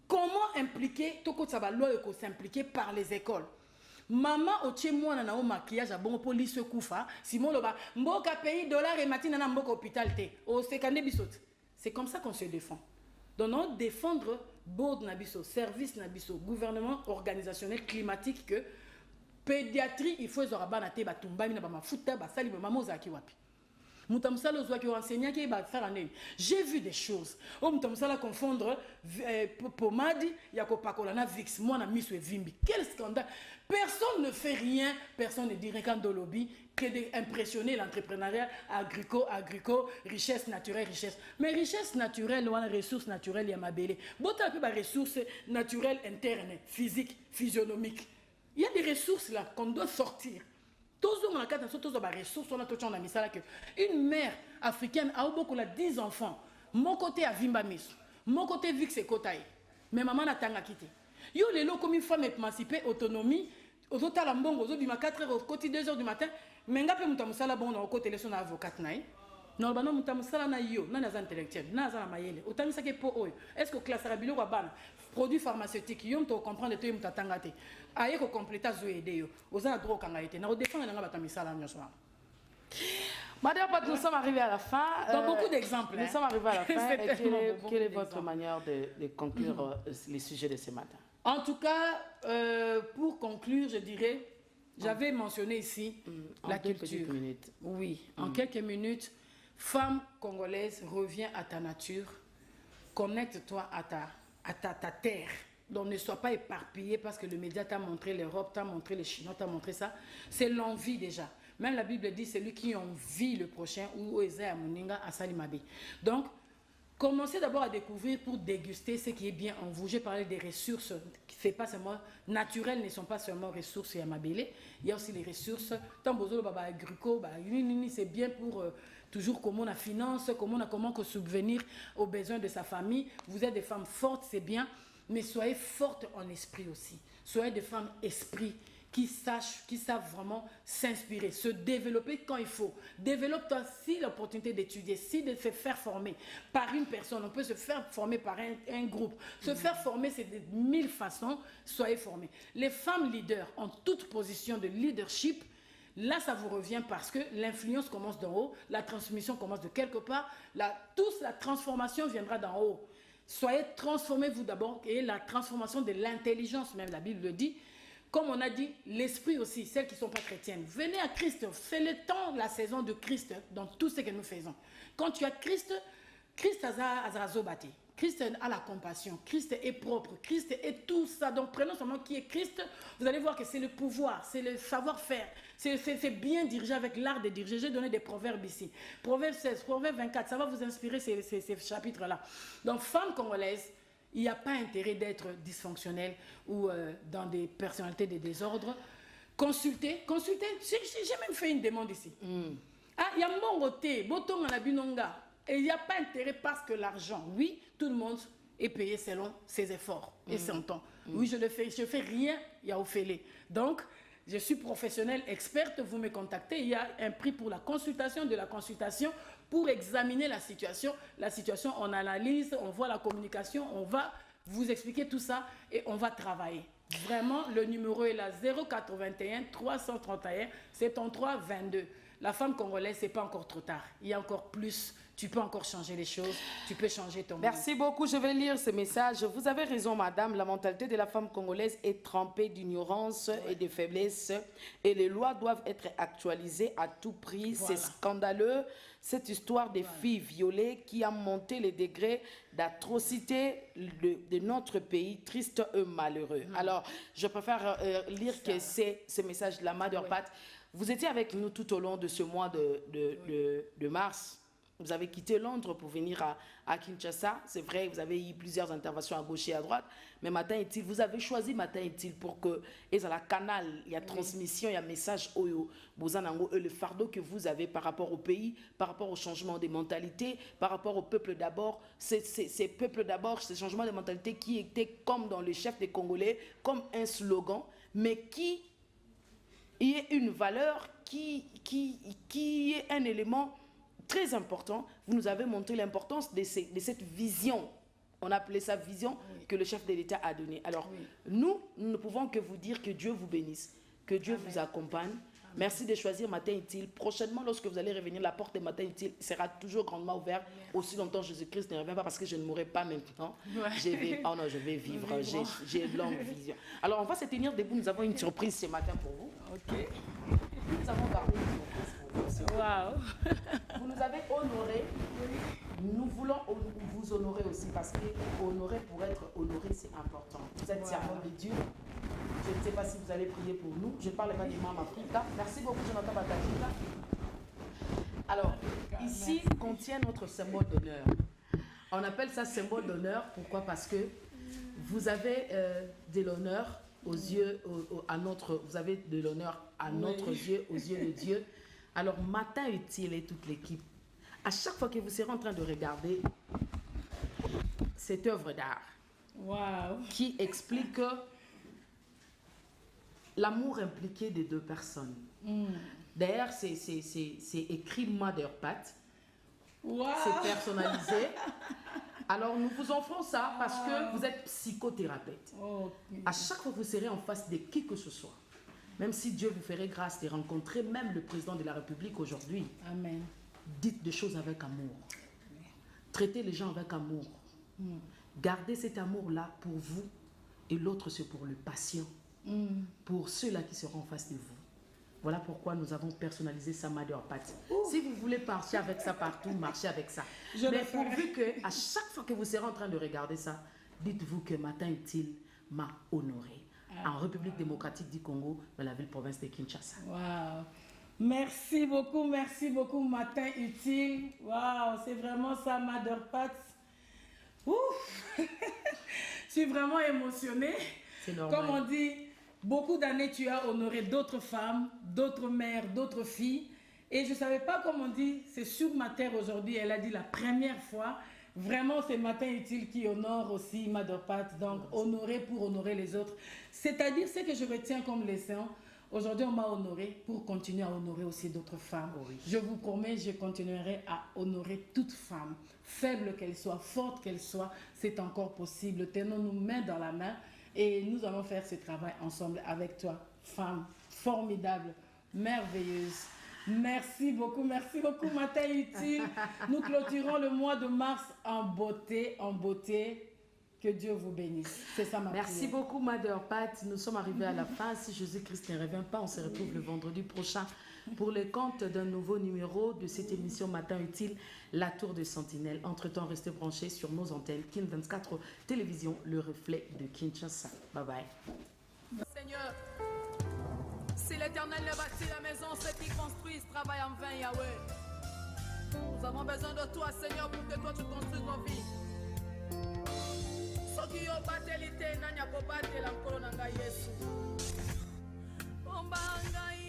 Comment impliquer, tout ça va s'impliquer par les écoles. Maman au moi na maquillage à bon police koufa Simon loba mboka pays dollar et matin na mboka hôpital té au sekane bisot. C'est comme ça qu'on se défend. Donc on défendre board nabiso, service nabiso, gouvernement organisationnel climatique que pédiatrie il faut zorabana té batumba mina ba mafuta ba sali ba mamoza ki wapi. Mutamsala ozwa ki enseignant qui va faire année. J'ai vu des choses. Oh mutamsala confondre pomade ya ko pakola na Vicks moi na miso vimbi. Quel scandale. Personne ne fait rien, personne ne dirait qu'en lobby que d'impressionner l'entrepreneuriat agricole, richesse naturelle, richesse. Mais richesse naturelle, ou ressources naturelles, il y a ma belle. Bon, tu as des ressources naturelles internes, physiques, physionomiques. Il y a des ressources là qu'on doit sortir. Une mère africaine a beaucoup de 10 enfants. Mon côté a Vimbamis, mon côté Vix et Kotaï. Mais maman n'a pas quitté. Yo les lots comme une femme émancipée, autonomie, aux autres à l'ambon, aux autres du 4 h au côté 2 h du matin. Mais n'a pas mutamusala bon au côté les son avocate naï. Non, bah non mutamusala na yo, na nas intellectuel, na za mayele. Autant ça que pour eux. Est-ce que classe rabilo wa ban produits pharmaceutiques yom to comprendre te mutatangate. Aye ko compléter zo aider yo. Aux a droit kanga été. Na défendre na batamisala nyoso. Madame, nous sommes arrivés à la fin. Dans beaucoup d'exemples. Nous sommes arrivés à la fin. Quelle est votre manière de conclure les sujets de ce matin? En tout cas, pour conclure, je dirais, J'avais mentionné ici la culture. Oui, en quelques minutes, femme congolaise, reviens à ta nature, connecte-toi à ta terre. Donc ne sois pas éparpillé parce que le média t'a montré l'Europe, t'a montré les Chinois, t'a montré ça. C'est l'envie déjà. Même la Bible dit, c'est lui qui envie le prochain, ou Esaïe Moninga à Salimabe. Donc, commencez d'abord à découvrir pour déguster ce qui est bien en vous. J'ai parlé des ressources qui fait pas seulement naturelles, ne sont pas seulement ressources Yamabele. Il y a aussi les ressources. Tant bozolo baba agrico, c'est bien pour toujours comment on a finance, comment subvenir aux besoins de sa famille. Vous êtes des femmes fortes, c'est bien, mais soyez fortes en esprit aussi. Soyez des femmes esprit qui savent vraiment s'inspirer, se développer quand il faut. Développe-toi si l'opportunité d'étudier, si de se faire former par une personne. On peut se faire former par un groupe. Se faire former, c'est de 1000 façons. Soyez formés. Les femmes leaders en toute position de leadership, là, ça vous revient parce que l'influence commence d'en haut, la transmission commence de quelque part, la transformation viendra d'en haut. Soyez transformés vous d'abord, et la transformation de l'intelligence, même la Bible le dit. Comme on a dit, l'esprit aussi, celles qui ne sont pas chrétiennes. Venez à Christ, c'est le temps, la saison de Christ dans tout ce que nous faisons. Quand tu as Christ, Christ a zobati. Christ a la compassion, Christ est propre, Christ est tout ça. Donc prenons seulement qui est Christ, vous allez voir que c'est le pouvoir, c'est le savoir-faire. C'est bien dirigé avec l'art de diriger. J'ai donné des proverbes ici. Proverbe 16, Proverbe 24, ça va vous inspirer ces chapitres-là. Donc femme congolaise, il n'y a pas intérêt d'être dysfonctionnel ou dans des personnalités de désordre. Consultez. J'ai même fait une demande ici. Ah, il y a mon côté, boton à binonga. Et il n'y a pas intérêt parce que l'argent, oui, tout le monde est payé selon ses efforts et son temps. Oui, je le fais. Je ne fais rien, il y a Ophélie. Donc, je suis professionnelle, experte, vous me contactez. Il y a un prix pour la consultation, de la consultation pour examiner la situation. La situation, on analyse, on voit la communication, on va vous expliquer tout ça et on va travailler. Vraiment, le numéro est là, 081 331 73 22. La femme congolaise, ce n'est pas encore trop tard. Il y a encore plus. Tu peux encore changer les choses. Tu peux changer ton monde. Merci beaucoup. Je vais lire ce message. Vous avez raison, madame. La mentalité de la femme congolaise est trempée d'ignorance et de faiblesse. Et les lois doivent être actualisées à tout prix. Voilà. C'est scandaleux. Cette histoire des filles violées qui a monté les degrés d'atrocité de notre pays, triste et malheureux. Alors, je préfère lire que ce message de la Mother Pat. Vous étiez avec nous tout au long de ce mois de mars. Vous avez quitté Londres pour venir à Kinshasa. C'est vrai, vous avez eu plusieurs interventions à gauche et à droite. Mais Matin Est-il, vous avez choisi Matin Est-il pour que, et dans la canal, il y a transmission, il y a message, le fardeau que vous avez par rapport au pays, par rapport au changement des mentalités, par rapport au peuple d'abord. Ces peuples d'abord, ces changements de mentalité qui étaient comme dans le chef des Congolais, comme un slogan, mais qui est une valeur, qui est un élément très important. Vous nous avez montré l'importance de cette vision. On appelait ça vision que le chef de l'État a donnée. Alors, nous ne pouvons que vous dire que Dieu vous bénisse, que Dieu vous accompagne. Merci de choisir Matin Est-il. Prochainement, lorsque vous allez revenir, la porte de Matin Est-il sera toujours grandement ouverte. Aussi longtemps Jésus-Christ ne revient pas, parce que je ne mourrai pas maintenant. Je vais vivre. J'ai une longue vision. Alors, on va se tenir debout. Nous avons une surprise ce matin pour vous. Ok. Nous avons gardé une surprise pour vous. Waouh. Vous nous avez honorés. Nous voulons vous honorer aussi, parce que honorer pour être honoré, c'est important. Vous êtes servant de Dieu. Je ne sais pas si vous allez prier pour nous. Je parle pas du Mama Africa. Merci beaucoup, Jonathan Batajika. Alors, ici contient notre symbole d'honneur. On appelle ça symbole d'honneur. Pourquoi? Parce que vous avez de l'honneur aux yeux, vous avez de l'honneur à notre yeux, aux yeux de Dieu. Alors, Matin Est-il et toute l'équipe, à chaque fois que vous serez en train de regarder cette œuvre d'art, qui explique l'amour impliqué des deux personnes. D'ailleurs, c'est écrit Mother Pat. C'est personnalisé. Alors, nous vous offrons ça parce que vous êtes psychothérapeute. À chaque fois que vous serez en face de qui que ce soit, même si Dieu vous ferait grâce de rencontrer même le président de la République aujourd'hui, Amen. Dites des choses avec amour. Traitez les gens avec amour. Gardez cet amour-là pour vous, et l'autre c'est pour le patient, pour ceux-là qui seront en face de vous. Voilà pourquoi nous avons personnalisé ça Mother Pat. Si vous voulez marcher avec ça partout, marchez avec ça. Mais pourvu que à chaque fois que vous serez en train de regarder ça, dites-vous que Matin Utile m'a honoré. En République démocratique du Congo, dans la ville-province de Kinshasa. Wow. Merci beaucoup, Matin Utile. Waouh, c'est vraiment ça, Mother Pat. Ouf. Je suis vraiment émotionnée. C'est normal. Comme on dit, beaucoup d'années, tu as honoré d'autres femmes, d'autres mères, d'autres filles. Et je ne savais pas comment on dit, c'est sur ma terre aujourd'hui, elle a dit la première fois. Vraiment, c'est Matin Utile qui honore aussi Mother Pat. Donc, honorer pour honorer les autres. C'est-à-dire, ce que je retiens comme leçon, aujourd'hui, on m'a honoré pour continuer à honorer aussi d'autres femmes. Oui. Je vous promets, je continuerai à honorer toute femme, faible qu'elle soit, forte qu'elle soit, c'est encore possible. Tenons-nous main dans la main et nous allons faire ce travail ensemble avec toi, femme formidable, merveilleuse. Merci beaucoup, Matin Utile. Nous clôturons le mois de mars en beauté, en beauté. Que Dieu vous bénisse. C'est ça ma Merci prière. beaucoup, Mother Pat. Nous sommes arrivés à la fin. Si Jésus-Christ ne revient pas, on se retrouve le vendredi prochain pour le compte d'un nouveau numéro de cette émission Matin Utile, La Tour de Sentinelle. Entre-temps, restez branchés sur nos antennes Kin 24 Télévision, le reflet de Kinshasa. Bye bye. Seigneur, si l'Éternel ne bâtit la maison, ceux qui construisent travaillent en vain, Yahweh. Nous avons besoin de toi, Seigneur, pour que toi tu construises nos vies. Soki yo batelite nani akobatela nkolo na ngai Yesu. Omba ngai